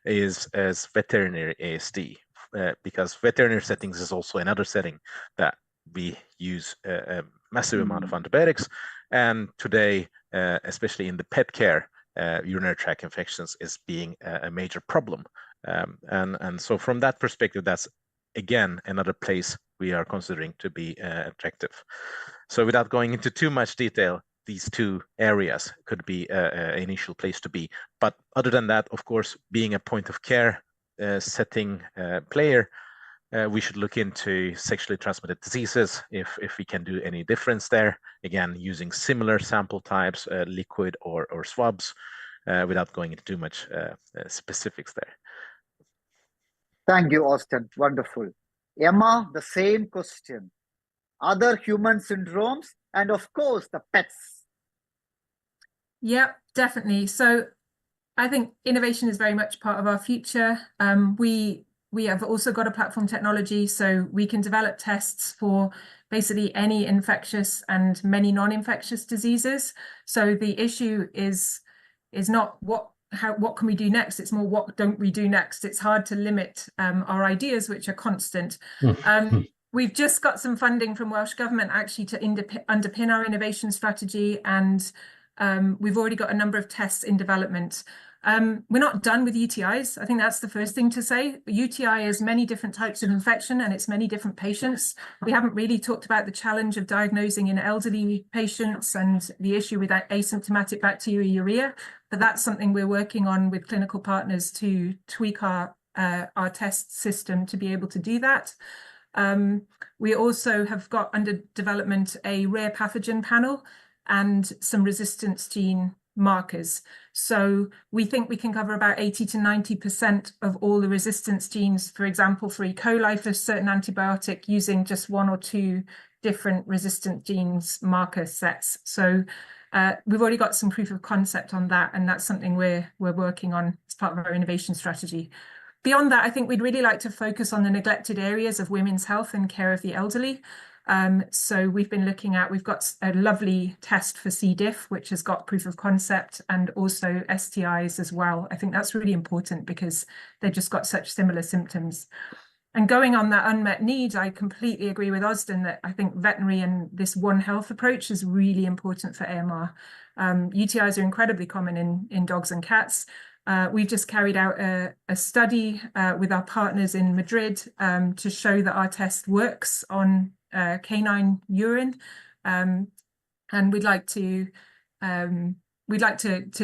is as veterinary ASD, because veterinary settings is also another setting that we use a massive amount of antibiotics. And today, especially in the pet care, urinary tract infections is being a major problem. And so from that perspective, that's again another place we are considering to be attractive. So without going into too much detail, these two areas could be an initial place to be. But other than that, of course, being a point of care setting player, we should look into sexually transmitted diseases if we can do any difference there. Again, using similar sample types, liquid or swabs, without going into too much specifics there. Thank you, Austin. Wonderful. Emma, the same question. Other human syndromes and, of course, the pets. Yep, definitely. So I think innovation is very much part of our future. We have also got a platform technology, so we can develop tests for basically any infectious and many non-infectious diseases. So the issue is not what can we do next? It's more what don't we do next? It's hard to limit our ideas, which are constant. We've just got some funding from Welsh Government actually to underpin our innovation strategy, and we've already got a number of tests in development. We're not done with UTIs. I think that's the first thing to say. UTI is many different types of infection and it's many different patients. We haven't really talked about the challenge of diagnosing in elderly patients and the issue with asymptomatic bacteriuria, but that's something we're working on with clinical partners to tweak our test system to be able to do that. We also have got under development a rare pathogen panel and some resistance gene markers. So we think we can cover about 80 to 90% of all the resistance genes, for example, for E. coli for certain antibiotic, using just one or two different resistant genes marker sets. So we've already got some proof of concept on that, and that's something we're working on as part of our innovation strategy. Beyond that, I think we'd really like to focus on the neglected areas of women's health and care of the elderly. So we've got a lovely test for C. diff, which has got proof of concept, and also STIs as well. I think that's really important because they've just got such similar symptoms. And going on that unmet need, I completely agree with Austin that I think veterinary and this One Health approach is really important for AMR. UTIs are incredibly common in dogs and cats. We've just carried out a study with our partners in Madrid to show that our test works on canine urine, and we'd like to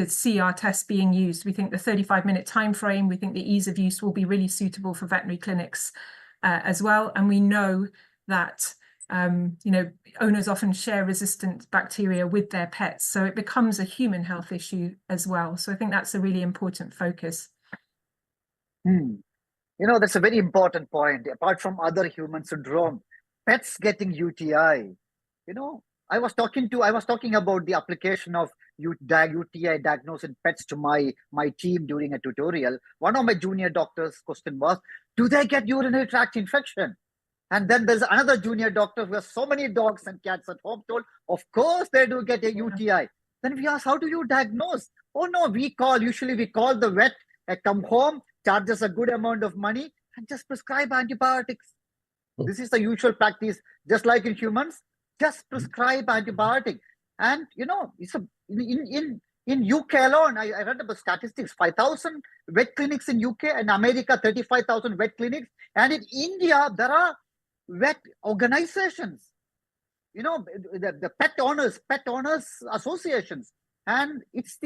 see our test being used. We think the 35-minute time frame, we think the ease of use will be really suitable for veterinary clinics as well. And we know that owners often share resistant bacteria with their pets, so it becomes a human health issue as well. So I think that's a really important focus. That's a very important point. Apart from other human syndrome, pets getting UTI. I was talking about the application of UTI diagnosis in pets to my team during a tutorial. One of my junior doctors' question was, do they get urinary tract infection? And then there's another junior doctor who has so many dogs and cats at home told, of course they do get a UTI. Then we asked, how do you diagnose? Oh no, usually we call the vet, come home, charges a good amount of money and just prescribe antibiotics. This is the usual practice, just like in humans, just prescribe antibiotic. And it's In UK alone, I read about statistics, 5,000 vet clinics in UK, and America, 35,000 vet clinics. And in India, there are vet organizations, you know, the pet owners associations. And it's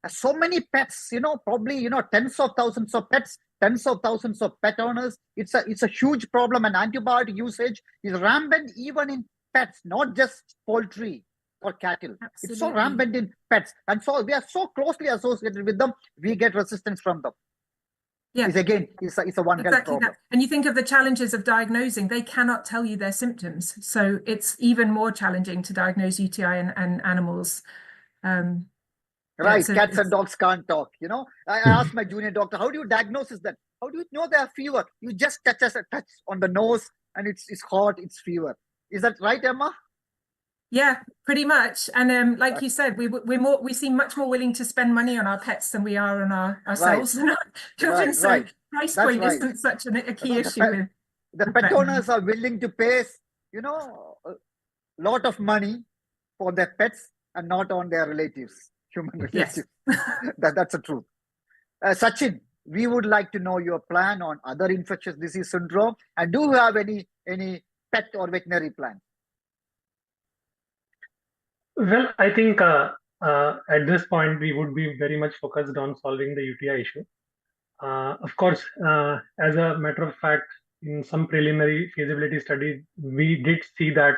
so many pets, you know, probably, you know, tens of thousands of pets, tens of thousands of pet owners. It's a huge problem, and antibiotic usage is rampant even in pets, not just poultry or cattle. Absolutely. It's so rampant in pets. And so we are so closely associated with them, we get resistance from them. Yeah. It's a one health Exactly problem. that. And you think of the challenges of diagnosing, they cannot tell you their symptoms. So it's even more challenging to diagnose UTI in animals. Right, so cats and dogs can't talk, you know. I asked my junior doctor, how do you diagnose that? How do you know they have fever? You just touch on the nose and it's hot, it's fever. Is that right, Emma? Yeah, pretty much. And like you said, we seem much more willing to spend money on our pets than we are on ourselves and our children. Right, so right. price That's point right. isn't such a key You know, issue. the pet owners are willing to pay, you know, a lot of money for their pets and not on their relatives, human relatives. Yes. That's the truth. Sachin, we would like to know your plan on other infectious disease syndrome, and do you have any pet or veterinary plan? Well, I think at this point, we would be very much focused on solving the UTI issue. Of course, as a matter of fact, in some preliminary feasibility studies, we did see that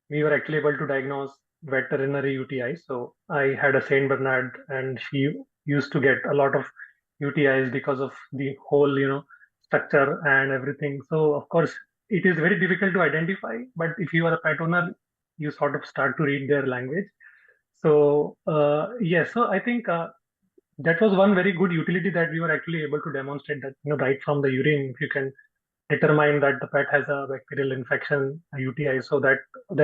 we were actually able to diagnose veterinary UTI. So I had a Saint Bernard, and she used to get a lot of UTIs because of the whole, you know, structure and everything. So of course, it is very difficult to identify. But if you are a pet owner, you sort of start to read their language. So yes, so I think that was one very good utility that we were actually able to demonstrate, that, you know, right from the urine, if you can determine that the pet has a bacterial infection, a UTI. So that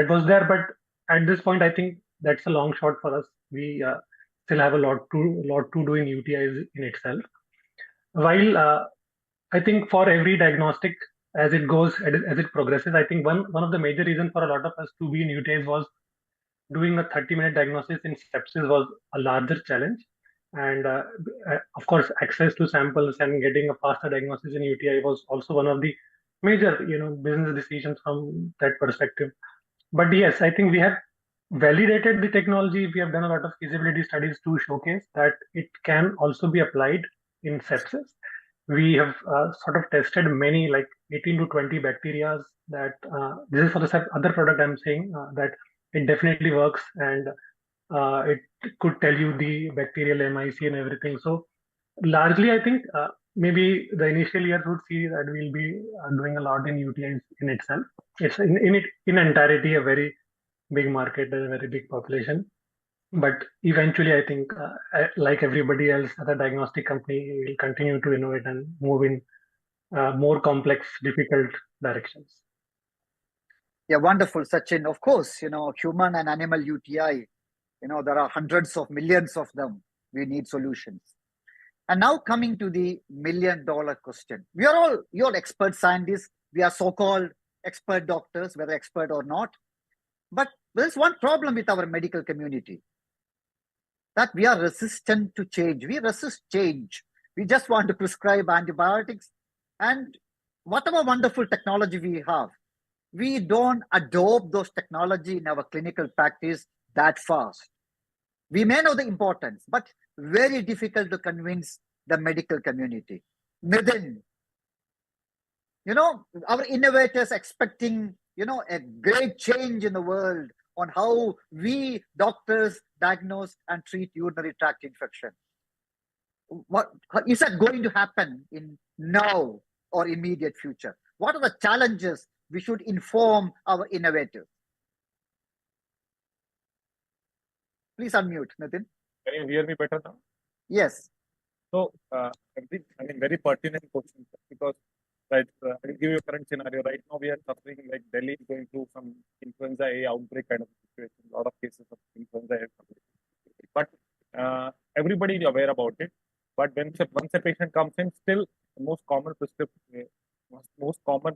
was there. But at this point, I think that's a long shot for us. We still have a lot to do in UTIs in itself. While I think for every diagnostic, as it goes, as it progresses, I think one of the major reasons for a lot of us to be in UTIs was doing a 30-minute diagnosis in sepsis was a larger challenge. And of course, access to samples and getting a faster diagnosis in UTI was also one of the major, you know, business decisions from that perspective. But yes, I think we have validated the technology. We have done a lot of feasibility studies to showcase that it can also be applied in sepsis. We have sort of tested many, like 18 to 20 bacteria. That this is for the other product I'm saying that it definitely works, and it could tell you the bacterial MIC and everything. So largely, I think maybe the initial years would see that we'll be doing a lot in UTIs in itself. It's in entirety a very big market and a very big population. But eventually, I think, like everybody else at a diagnostic company, will continue to innovate and move in more complex, difficult directions. Yeah, wonderful, Sachin. Of course, you know, human and animal UTI, you know, there are hundreds of millions of them. We need solutions. And now coming to the million-dollar question. We are all, you're expert scientists. We are so-called expert doctors, whether expert or not. But there's one problem with our medical community, that we are resistant to change. We resist change. We just want to prescribe antibiotics. And whatever wonderful technology we have, we don't adopt those technology in our clinical practice that fast. We may know the importance, but very difficult to convince the medical community. Nitin, you know, our innovators expecting, you know, a great change in the world on how we doctors diagnose and treat urinary tract infection. What is that going to happen in now or immediate future? What are the challenges we should inform our innovators? Please unmute, Nitin. Can you hear me better now? Yes. So, very pertinent question, because right, I'll give you a current scenario. Right now, we are suffering, like Delhi is going through some influenza A outbreak kind of situation, a lot of cases of influenza A. But everybody is aware about it. But once a patient comes in, still the most common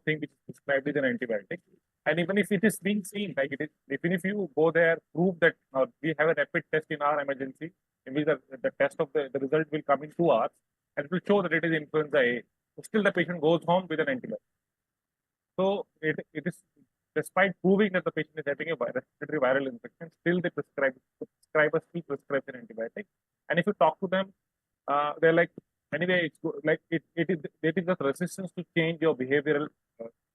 thing which is prescribed is an antibiotic. And even if it is being seen, like it is, even if you go there, prove that we have a rapid test in our emergency, in which the test of the result will come in 2 hours, and it will show that it is influenza A. Still, the patient goes home with an antibiotic. So it is, despite proving that the patient is having a respiratory viral infection, still the prescribers still prescribe an antibiotic. And if you talk to them, they're like, anyway, it's like it is the resistance to change your behavioral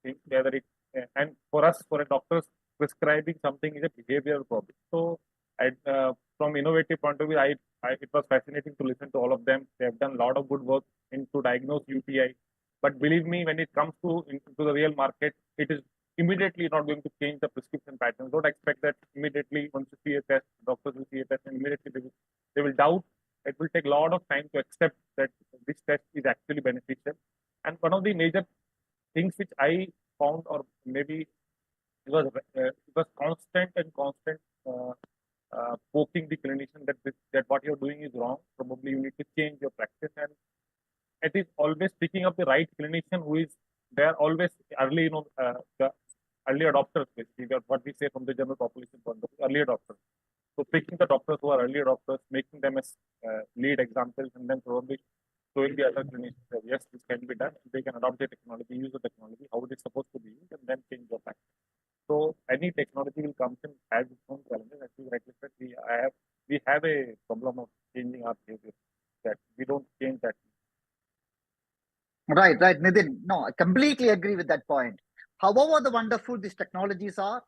thing, whether it and for us, for a doctor, prescribing something is a behavioral problem. So, from innovative point of view, it was fascinating to listen to all of them. They have done a lot of good work into diagnose UTI. But believe me, when it comes to into the real market, it is immediately not going to change the prescription pattern. Don't expect that immediately once you see a test, doctors will see a test and immediately they will doubt. It will take a lot of time to accept that this test is actually beneficial. And one of the major things which I found, or maybe it was constant poking the clinician that what you're doing is wrong. Probably you need to change your practice, and it is always picking up the right clinician who is there always early, the early adopters, basically, what we say from the general population point of view, early adopters. So picking the doctors who are early adopters, making them as lead examples, and then probably showing the other clinicians that yes, this can be done. They can adopt the technology, use the technology, how it is supposed to be used, and then change your practice. So any technology will come and has its own challenges. As you rightly said, we have a problem of changing our behavior, that we don't change that. Right, Nitin. No, I completely agree with that point. However wonderful these technologies are,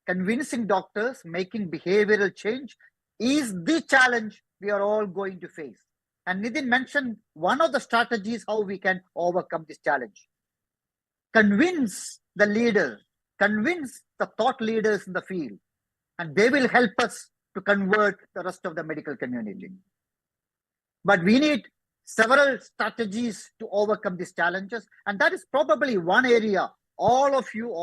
convincing doctors, making behavioral change is the challenge we are all going to face. And Nitin mentioned one of the strategies how we can overcome this challenge. Convince the leaders, convince the thought leaders in the field, and they will help us to convert the rest of the medical community. But we need several strategies to overcome these challenges, and that is probably one area all of you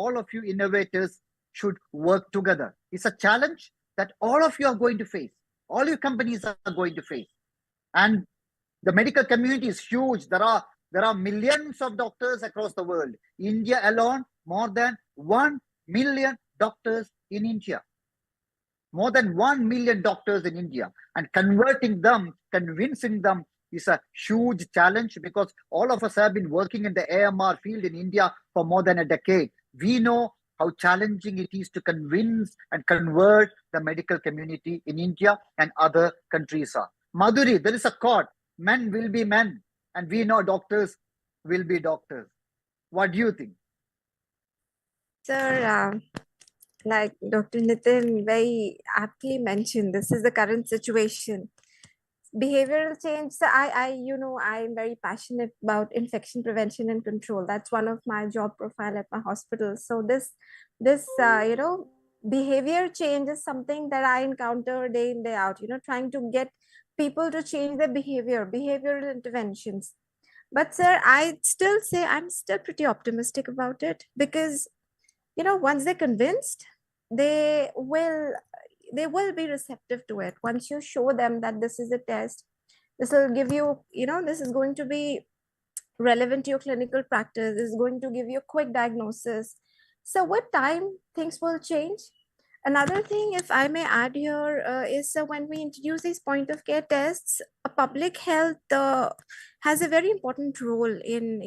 innovators should work together. It's a challenge that all of you are going to face. All your companies are going to face. And the medical community is huge. There are millions of doctors across the world. India alone, more than 1 million doctors in India. More than 1 million doctors in India. And converting them, convincing them is a huge challenge, because all of us have been working in the AMR field in India for more than a decade. We know how challenging it is to convince and convert the medical community in India and other countries are. Madhuri, there is a quote, men will be men, and we know doctors will be doctors. What do you think? Sir, like Dr. Nitin very aptly mentioned, this is the current situation. Behavioral change. So I'm very passionate about infection prevention and control. That's one of my job profile at my hospital. So this behavior change is something that I encounter day in, day out, trying to get people to change their behavioral interventions. But sir, I still say I'm still pretty optimistic about it, because, once they're convinced, they will be receptive to it. Once you show them that this is a test, this will give you, this is going to be relevant to your clinical practice, this is going to give you a quick diagnosis. So with time, things will change. Another thing, if I may add here, is when we introduce these point of care tests, public health has a very important role in,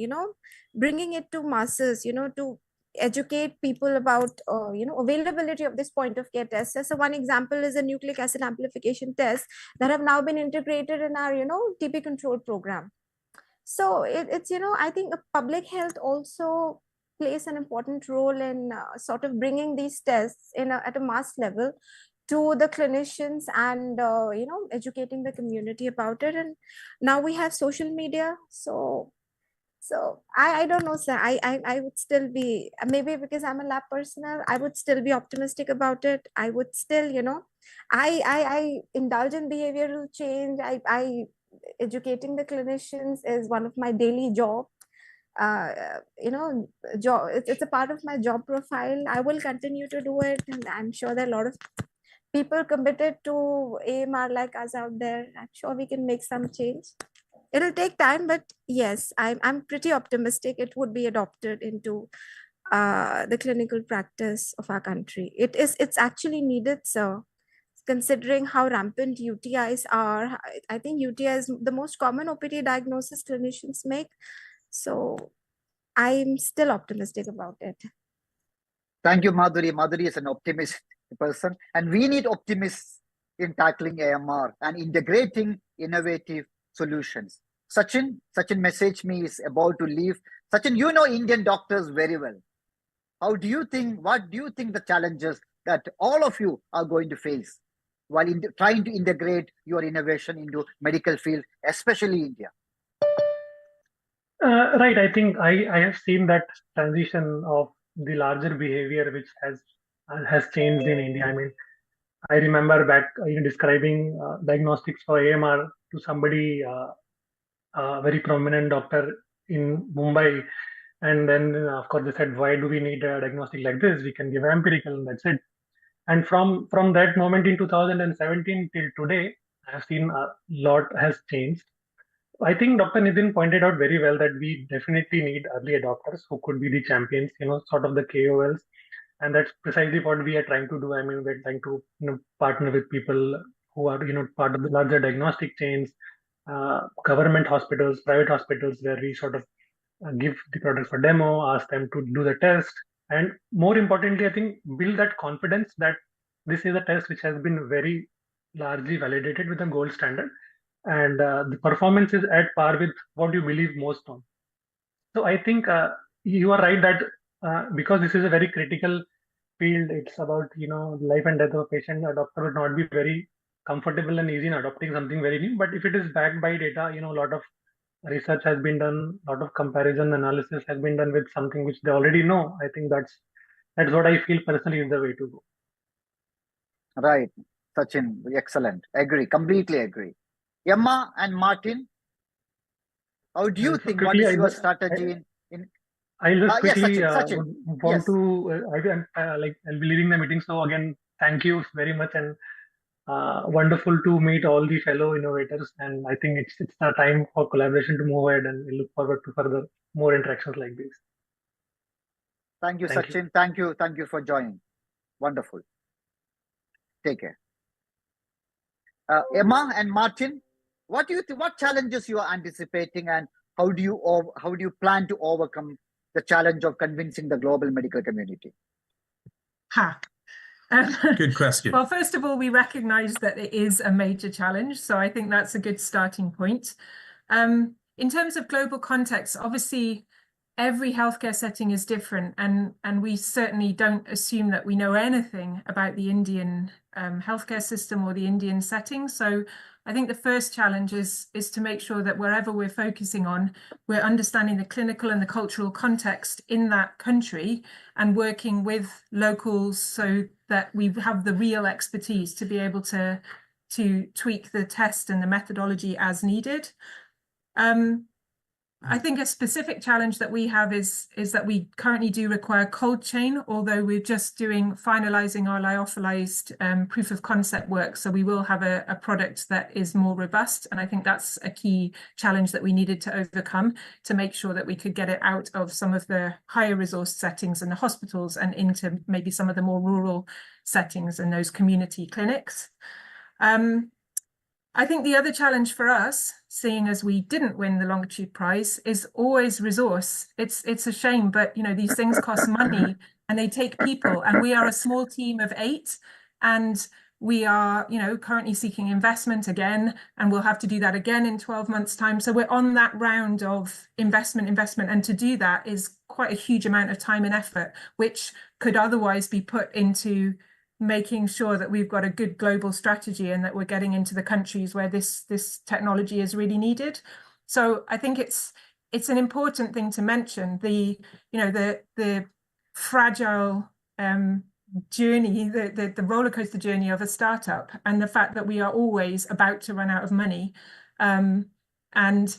bringing it to masses, to educate people about availability of this point of care test. So one example is a nucleic acid amplification test that have now been integrated in our TB control program. So it's I think public health also plays an important role in sort of bringing these tests at a mass level to the clinicians, and educating the community about it. And now we have social media, so I don't know, sir. I would still be, maybe because I'm a lab personnel, I would still be optimistic about it. I would still, I indulge in behavioral change. I educating the clinicians is one of my daily job. It's a part of my job profile. I will continue to do it, and I'm sure there are a lot of people committed to AMR like us out there. I'm sure we can make some change. It'll take time, but yes, I'm pretty optimistic it would be adopted into the clinical practice of our country. It's actually needed, sir. Considering how rampant UTIs are, I think UTI is the most common OPD diagnosis clinicians make. So I'm still optimistic about it. Thank you, Madhuri. Madhuri is an optimistic person, and we need optimists in tackling AMR and integrating innovative solutions. Sachin messaged me is about to leave. Sachin, you know Indian doctors very well. What do you think the challenges that all of you are going to face while trying to integrate your innovation into medical field, especially India? Right. I think I have seen that transition of the larger behavior which has changed in India. I mean, I remember back describing diagnostics for AMR to somebody, a very prominent doctor in Mumbai, and then of course they said, "Why do we need a diagnostic like this? We can give empirical, and that's it." And from that moment in 2017 till today, I have seen a lot has changed. I think Dr. Nitin pointed out very well that we definitely need early adopters who could be the champions, sort of the KOLs. And that's precisely what we are trying to do. I mean, we're trying to partner with people who are part of the larger diagnostic chains, government hospitals, private hospitals, where we sort of give the product for demo, ask them to do the test, and more importantly, I think build that confidence that this is a test which has been very largely validated with a gold standard, and the performance is at par with what you believe most on. So I think you are right that because this is a very critical field, it's about life and death of a patient. A doctor would not be very comfortable and easy in adopting something very new. But if it is backed by data, a lot of research has been done, a lot of comparison analysis has been done with something which they already know. I think that's what I feel personally is the way to go. Right, Sachin, excellent. Agree, completely agree. Emma and Martin, how do you think? What is your strategy I'll just quickly Sachin. want to I'll be leaving the meeting. So again, thank you very much, and wonderful to meet all the fellow innovators. And I think it's the time for collaboration to move ahead, and we look forward to further more interactions like this. Thank you, Sachin. Thank you for joining. Wonderful. Take care. Emma and Martin, what challenges you are anticipating, and how do you plan to overcome the challenge of convincing the global medical community? Good question. Well, first of all, we recognize that it is a major challenge, so I think that's a good starting point. In terms of global context, obviously every healthcare setting is different, and we certainly don't assume that we know anything about the Indian healthcare system or the Indian setting. So I think the first challenge is to make sure that wherever we're focusing on, we're understanding the clinical and the cultural context in that country and working with locals so that we have the real expertise to be able to tweak the test and the methodology as needed. I think a specific challenge that we have is that we currently do require cold chain, although we're just finalizing our lyophilized proof of concept work. So we will have a product that is more robust. And I think that's a key challenge that we needed to overcome to make sure that we could get it out of some of the higher resource settings in the hospitals and into maybe some of the more rural settings and those community clinics. I think the other challenge for us, seeing as we didn't win the Longitude Prize, is always resource. It's a shame, but these things cost money and they take people. And we are a small team of 8, and we are, currently seeking investment again, and we'll have to do that again in 12 months' time. So we're on that round of investment, and to do that is quite a huge amount of time and effort, which could otherwise be put into making sure that we've got a good global strategy and that we're getting into the countries where this technology is really needed. So I think it's an important thing to mention, the fragile journey, the roller coaster journey of a startup, and the fact that we are always about to run out of money. And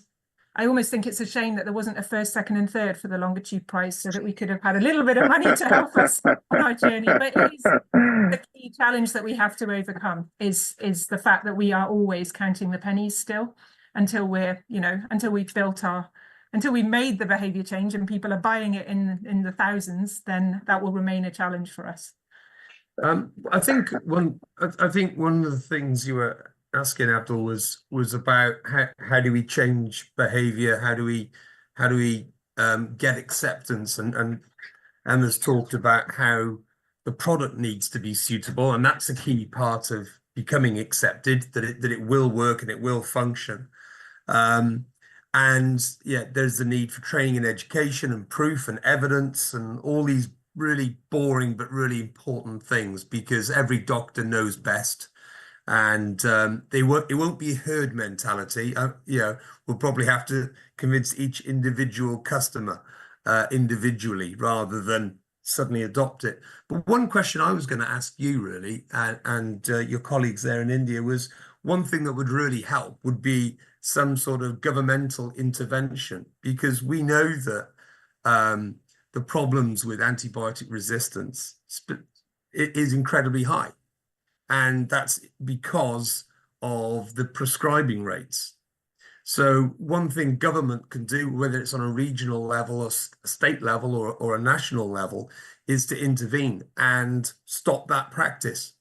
I almost think it's a shame that there wasn't a first, second, and third for the Longitude Prize, so that we could have had a little bit of money to help us on our journey. But it is the key challenge that we have to overcome is the fact that we are always counting the pennies still until we've built our until we made the behavior change and people are buying it in the thousands, then that will remain a challenge for us. I think one of the things you were asking, Abdul, was about how do we change behavior? How do we get acceptance? And Emma's talked about how the product needs to be suitable, and that's a key part of becoming accepted, that it will work and it will function. And yeah, there's the need for training and education and proof and evidence and all these really boring but really important things, because every doctor knows best, and it won't be a herd mentality. We'll probably have to convince each individual customer individually rather than suddenly adopt it. But one question I was going to ask you really, and your colleagues there in India, was one thing that would really help would be some sort of governmental intervention, because we know that the problems with antibiotic resistance is incredibly high. And that's because of the prescribing rates. So one thing government can do, whether it's on a regional level or state level or a national level, is to intervene and stop that practice.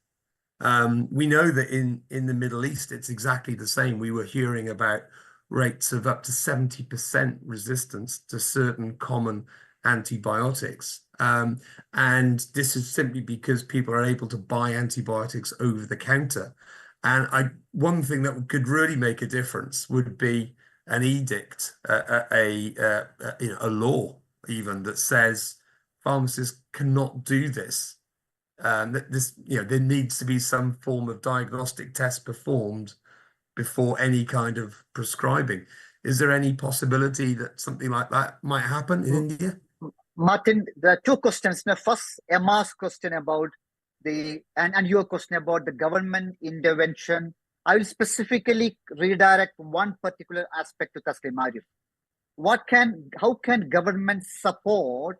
We know that in the Middle East, it's exactly the same. We were hearing about rates of up to 70% resistance to certain common antibiotics. And this is simply because people are able to buy antibiotics over the counter. And one thing that could really make a difference would be an edict, a law even, that says pharmacists cannot do this. There needs to be some form of diagnostic test performed before any kind of prescribing. Is there any possibility that something like that might happen in India? Martin, there are two questions. Now, first, Emma's question about and your question about the government intervention. I will specifically redirect one particular aspect to Taslim Arif. How can government support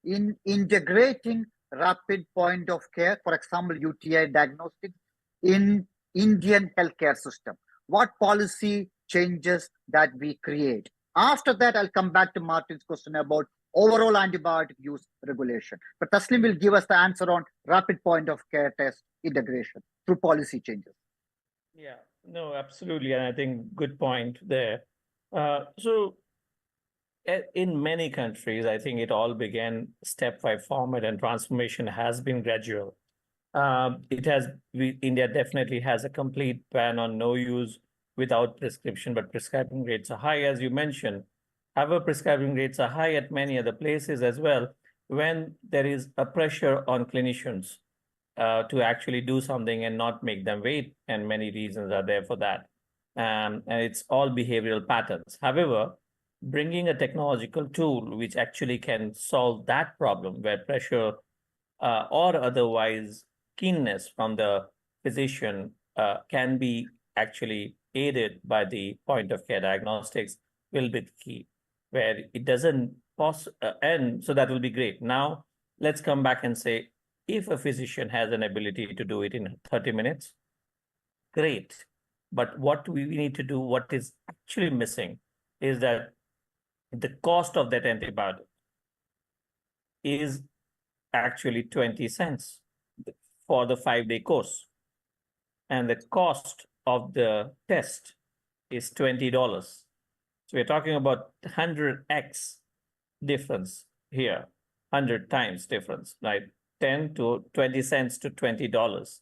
in integrating rapid point of care, for example, UTI diagnostics, in Indian healthcare system? What policy changes that we create? After that, I'll come back to Martin's question about overall antibiotic use regulation. But Taslim will give us the answer on rapid point of care test integration through policy changes. Yeah, no, absolutely. And I think good point there. So in many countries, I think it all began stepwise format, and transformation has been gradual. India definitely has a complete ban on no use without prescription, but prescribing rates are high, as you mentioned. However, prescribing rates are high at many other places as well, when there is a pressure on clinicians to actually do something and not make them wait, and many reasons are there for that. And it's all behavioral patterns. However, bringing a technological tool which actually can solve that problem, where pressure or otherwise keenness from the physician can be actually aided by the point of care diagnostics, will be the key, where it doesn't and so that will be great. Now, let's come back and say, if a physician has an ability to do it in 30 minutes, great. But what we need to do, what is actually missing, is that the cost of that antibiotic is actually 20 cents for the 5-day course. And the cost of the test is $20. So we're talking about 100x difference here, 100 times difference, right? 10 to 20 cents to $20.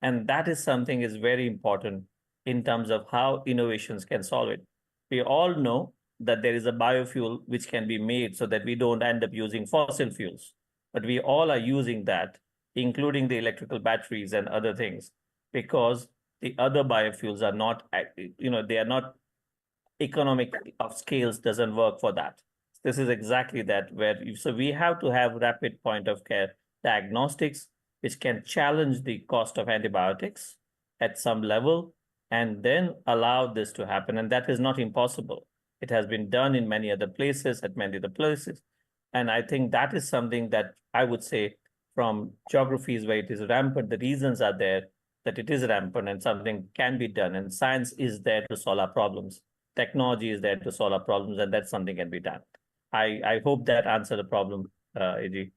And that is something is very important in terms of how innovations can solve it. We all know that there is a biofuel which can be made so that we don't end up using fossil fuels. But we all are using that, including the electrical batteries and other things, because the other biofuels are not, they are not economic of scales, doesn't work for that. This is exactly that, so we have to have rapid point of care diagnostics, which can challenge the cost of antibiotics at some level, and then allow this to happen. And that is not impossible. It has been done in many other places, at many other places. And I think that is something that I would say, from geographies where it is rampant, the reasons are there that it is rampant and something can be done. And science is there to solve our problems. technology is there to solve our problems, and that's something can be done. I hope that answered the problem, AG.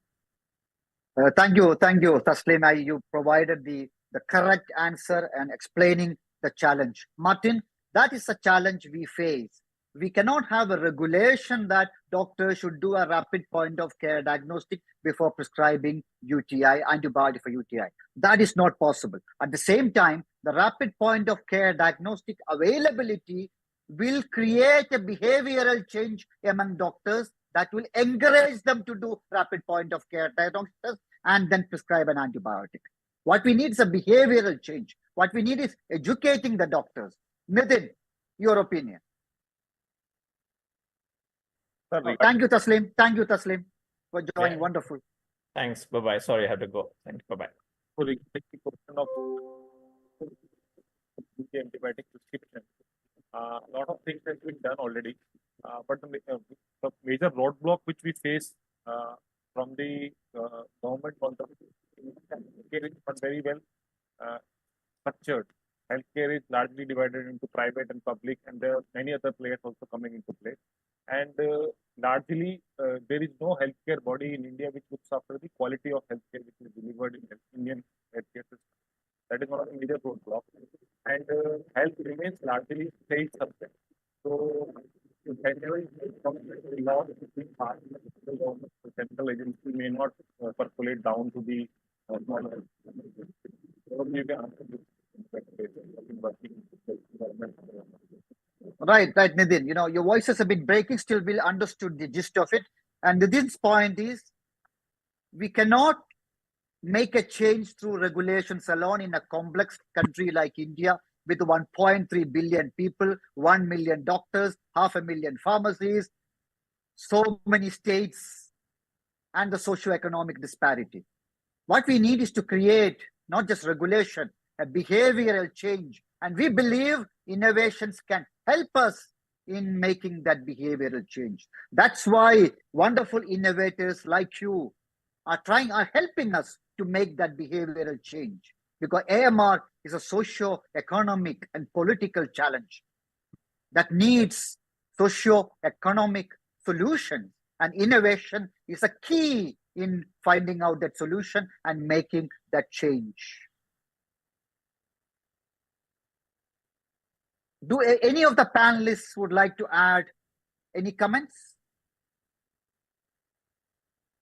Thank you, Taslim. You provided the correct answer and explaining the challenge. Martin, that is a challenge we face. We cannot have a regulation that doctors should do a rapid point of care diagnostic before prescribing UTI, antibiotic for UTI. That is not possible. At the same time, the rapid point of care diagnostic availability will create a behavioral change among doctors that will encourage them to do rapid point of care diagnostics and then prescribe an antibiotic. What we need is a behavioral change. What we need is educating the doctors. Nitin, your opinion. Thank you, Taslim. Thank you, Taslim, for joining. Yeah. Wonderful. Thanks. Bye-bye. Sorry, I have to go. Thank you. Bye-bye. For the question of antibiotic prescription, a lot of things have been done already, but the major roadblock which we face from the government point of view is not very well structured. Healthcare is largely divided into private and public, and there are many other players also coming into play. And largely, there is no healthcare body in India which looks after the quality of healthcare which is delivered in Indian healthcare system. That is one of the major roadblocks. And health remains largely state subject. So, the central agency may not percolate down to the smaller. Right, Nitin. Your voice is a bit breaking. Still, we understood the gist of it. And Nitin's point is, we cannot make a change through regulations alone in a complex country like India with 1.3 billion people, 1 million doctors, 500,000 pharmacies, so many states, and the socio-economic disparity. What we need is to create not just regulation, a behavioral change. And we believe innovations can help us in making that behavioral change. That's why wonderful innovators like you are helping us to make that behavioral change. Because AMR is a socio-economic and political challenge that needs socio-economic solutions. And innovation is a key in finding out that solution and making that change. Do any of the panelists would like to add any comments?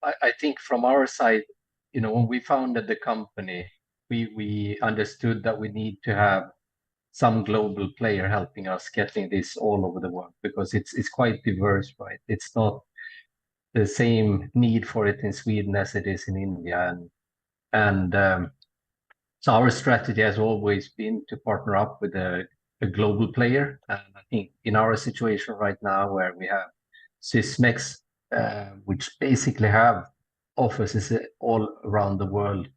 I think from our side, when we founded the company, we understood that we need to have some global player helping us getting this all over the world, because it's quite diverse, right? It's not the same need for it in Sweden as it is in India. And so our strategy has always been to partner up with a global player. And I think in our situation right now, where we have Sysmex, which basically have offices all around the world,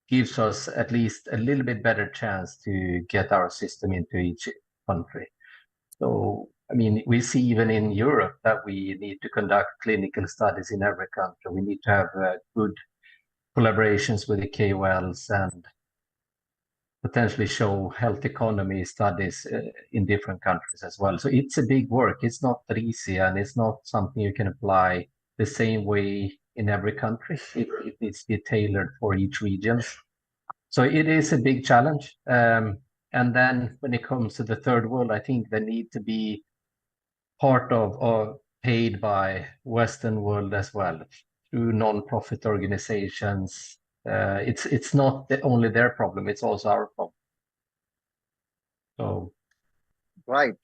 gives us at least a little bit better chance to get our system into each country. So, I mean, we see even in Europe that we need to conduct clinical studies in every country. We need to have good collaborations with the KOLs and potentially show health economy studies in different countries as well. So it's a big work. It's not that easy, and it's not something you can apply the same way in every country. It needs to be tailored for each region. So it is a big challenge. And then when it comes to the third world, I think they need to be part of or paid by Western world as well, through non-profit organizations. It's not only their problem, it's also our problem. So, right,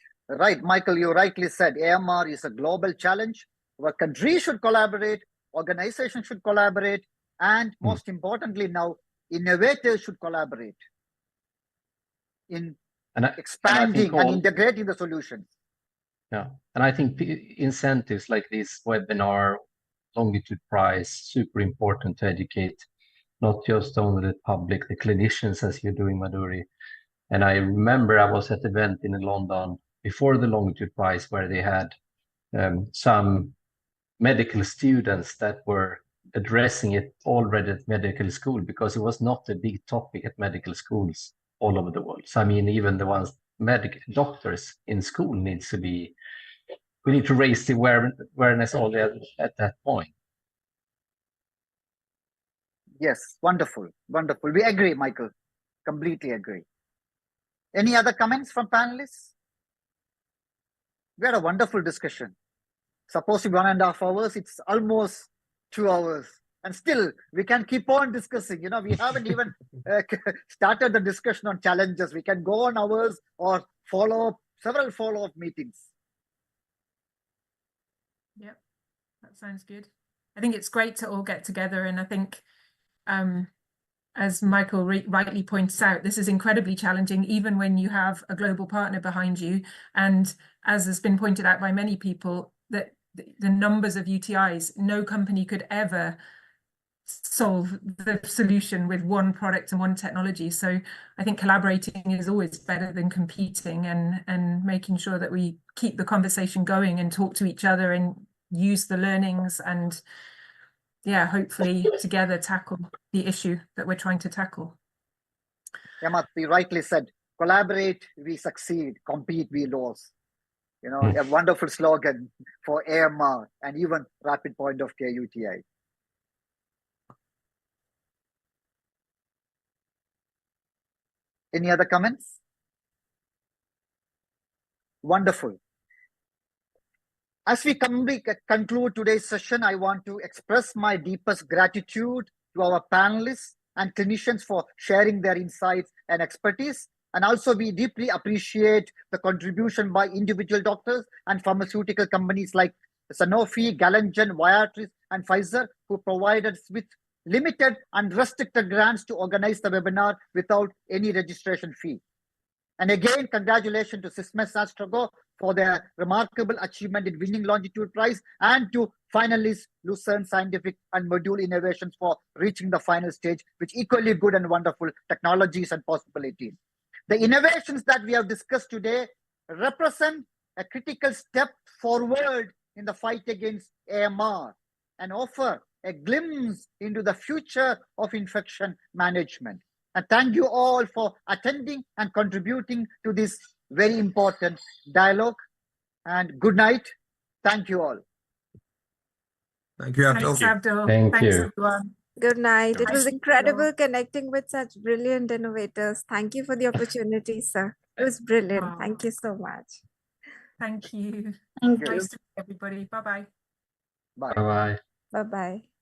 Michael, you rightly said AMR is a global challenge where countries should collaborate, organizations should collaborate, and most importantly now, innovators should collaborate in expanding and integrating the solutions. Yeah, and I think incentives like this webinar, Longitude Prize, super important to educate not just only the public, the clinicians, as you're doing, Madhuri. And I remember I was at an event in London before the Longitude Prize where they had some medical students that were addressing it already at medical school, because it was not a big topic at medical schools all over the world. So I mean, even the ones doctors in school needs to be. We need to raise the awareness already at that point. Yes, wonderful, wonderful. We agree, Michael. Completely agree. Any other comments from panelists? We had a wonderful discussion. Supposed to be 1.5 hours, it's almost 2 hours. And still, we can keep on discussing. You know, we haven't even started the discussion on challenges. We can go on hours or several follow-up meetings. Yep, that sounds good. I think it's great to all get together, and I think, as Michael rightly points out, this is incredibly challenging, even when you have a global partner behind you. And as has been pointed out by many people, that the numbers of UTIs, no company could ever solve the solution with one product and one technology. So I think collaborating is always better than competing, and making sure that we keep the conversation going and talk to each other and use the learnings, and yeah, hopefully together tackle the issue that we're trying to tackle. Hemant, you rightly said, collaborate, we succeed, compete, we lose. You know, a wonderful slogan for AMR and even rapid point of care UTI. Any other comments? Wonderful. As we conclude today's session, I want to express my deepest gratitude to our panelists and clinicians for sharing their insights and expertise. And also, we deeply appreciate the contribution by individual doctors and pharmaceutical companies like Sanofi, Galangen, Viatris, and Pfizer, who provided us with limited and restricted grants to organize the webinar without any registration fee. And again, congratulations to Sysmex Astrago for their remarkable achievement in winning Longitude Prize, and to finalists Lucerne Scientific and Module Innovations for reaching the final stage with equally good and wonderful technologies and possibilities. The innovations that we have discussed today represent a critical step forward in the fight against AMR and offer a glimpse into the future of infection management. And thank you all for attending and contributing to this very important dialogue. And good night. Thank you all. Thank you, Abdul. Thanks, Abdul. Thanks you. Everyone. Good night. It was Thanks, incredible Abdul. connecting with such brilliant innovators. Thank you for the opportunity, sir. It was brilliant. Wow. Thank you so much. Thank you. Thank you. Nice to meet everybody. Bye-bye. Bye. Bye-bye. Bye-bye.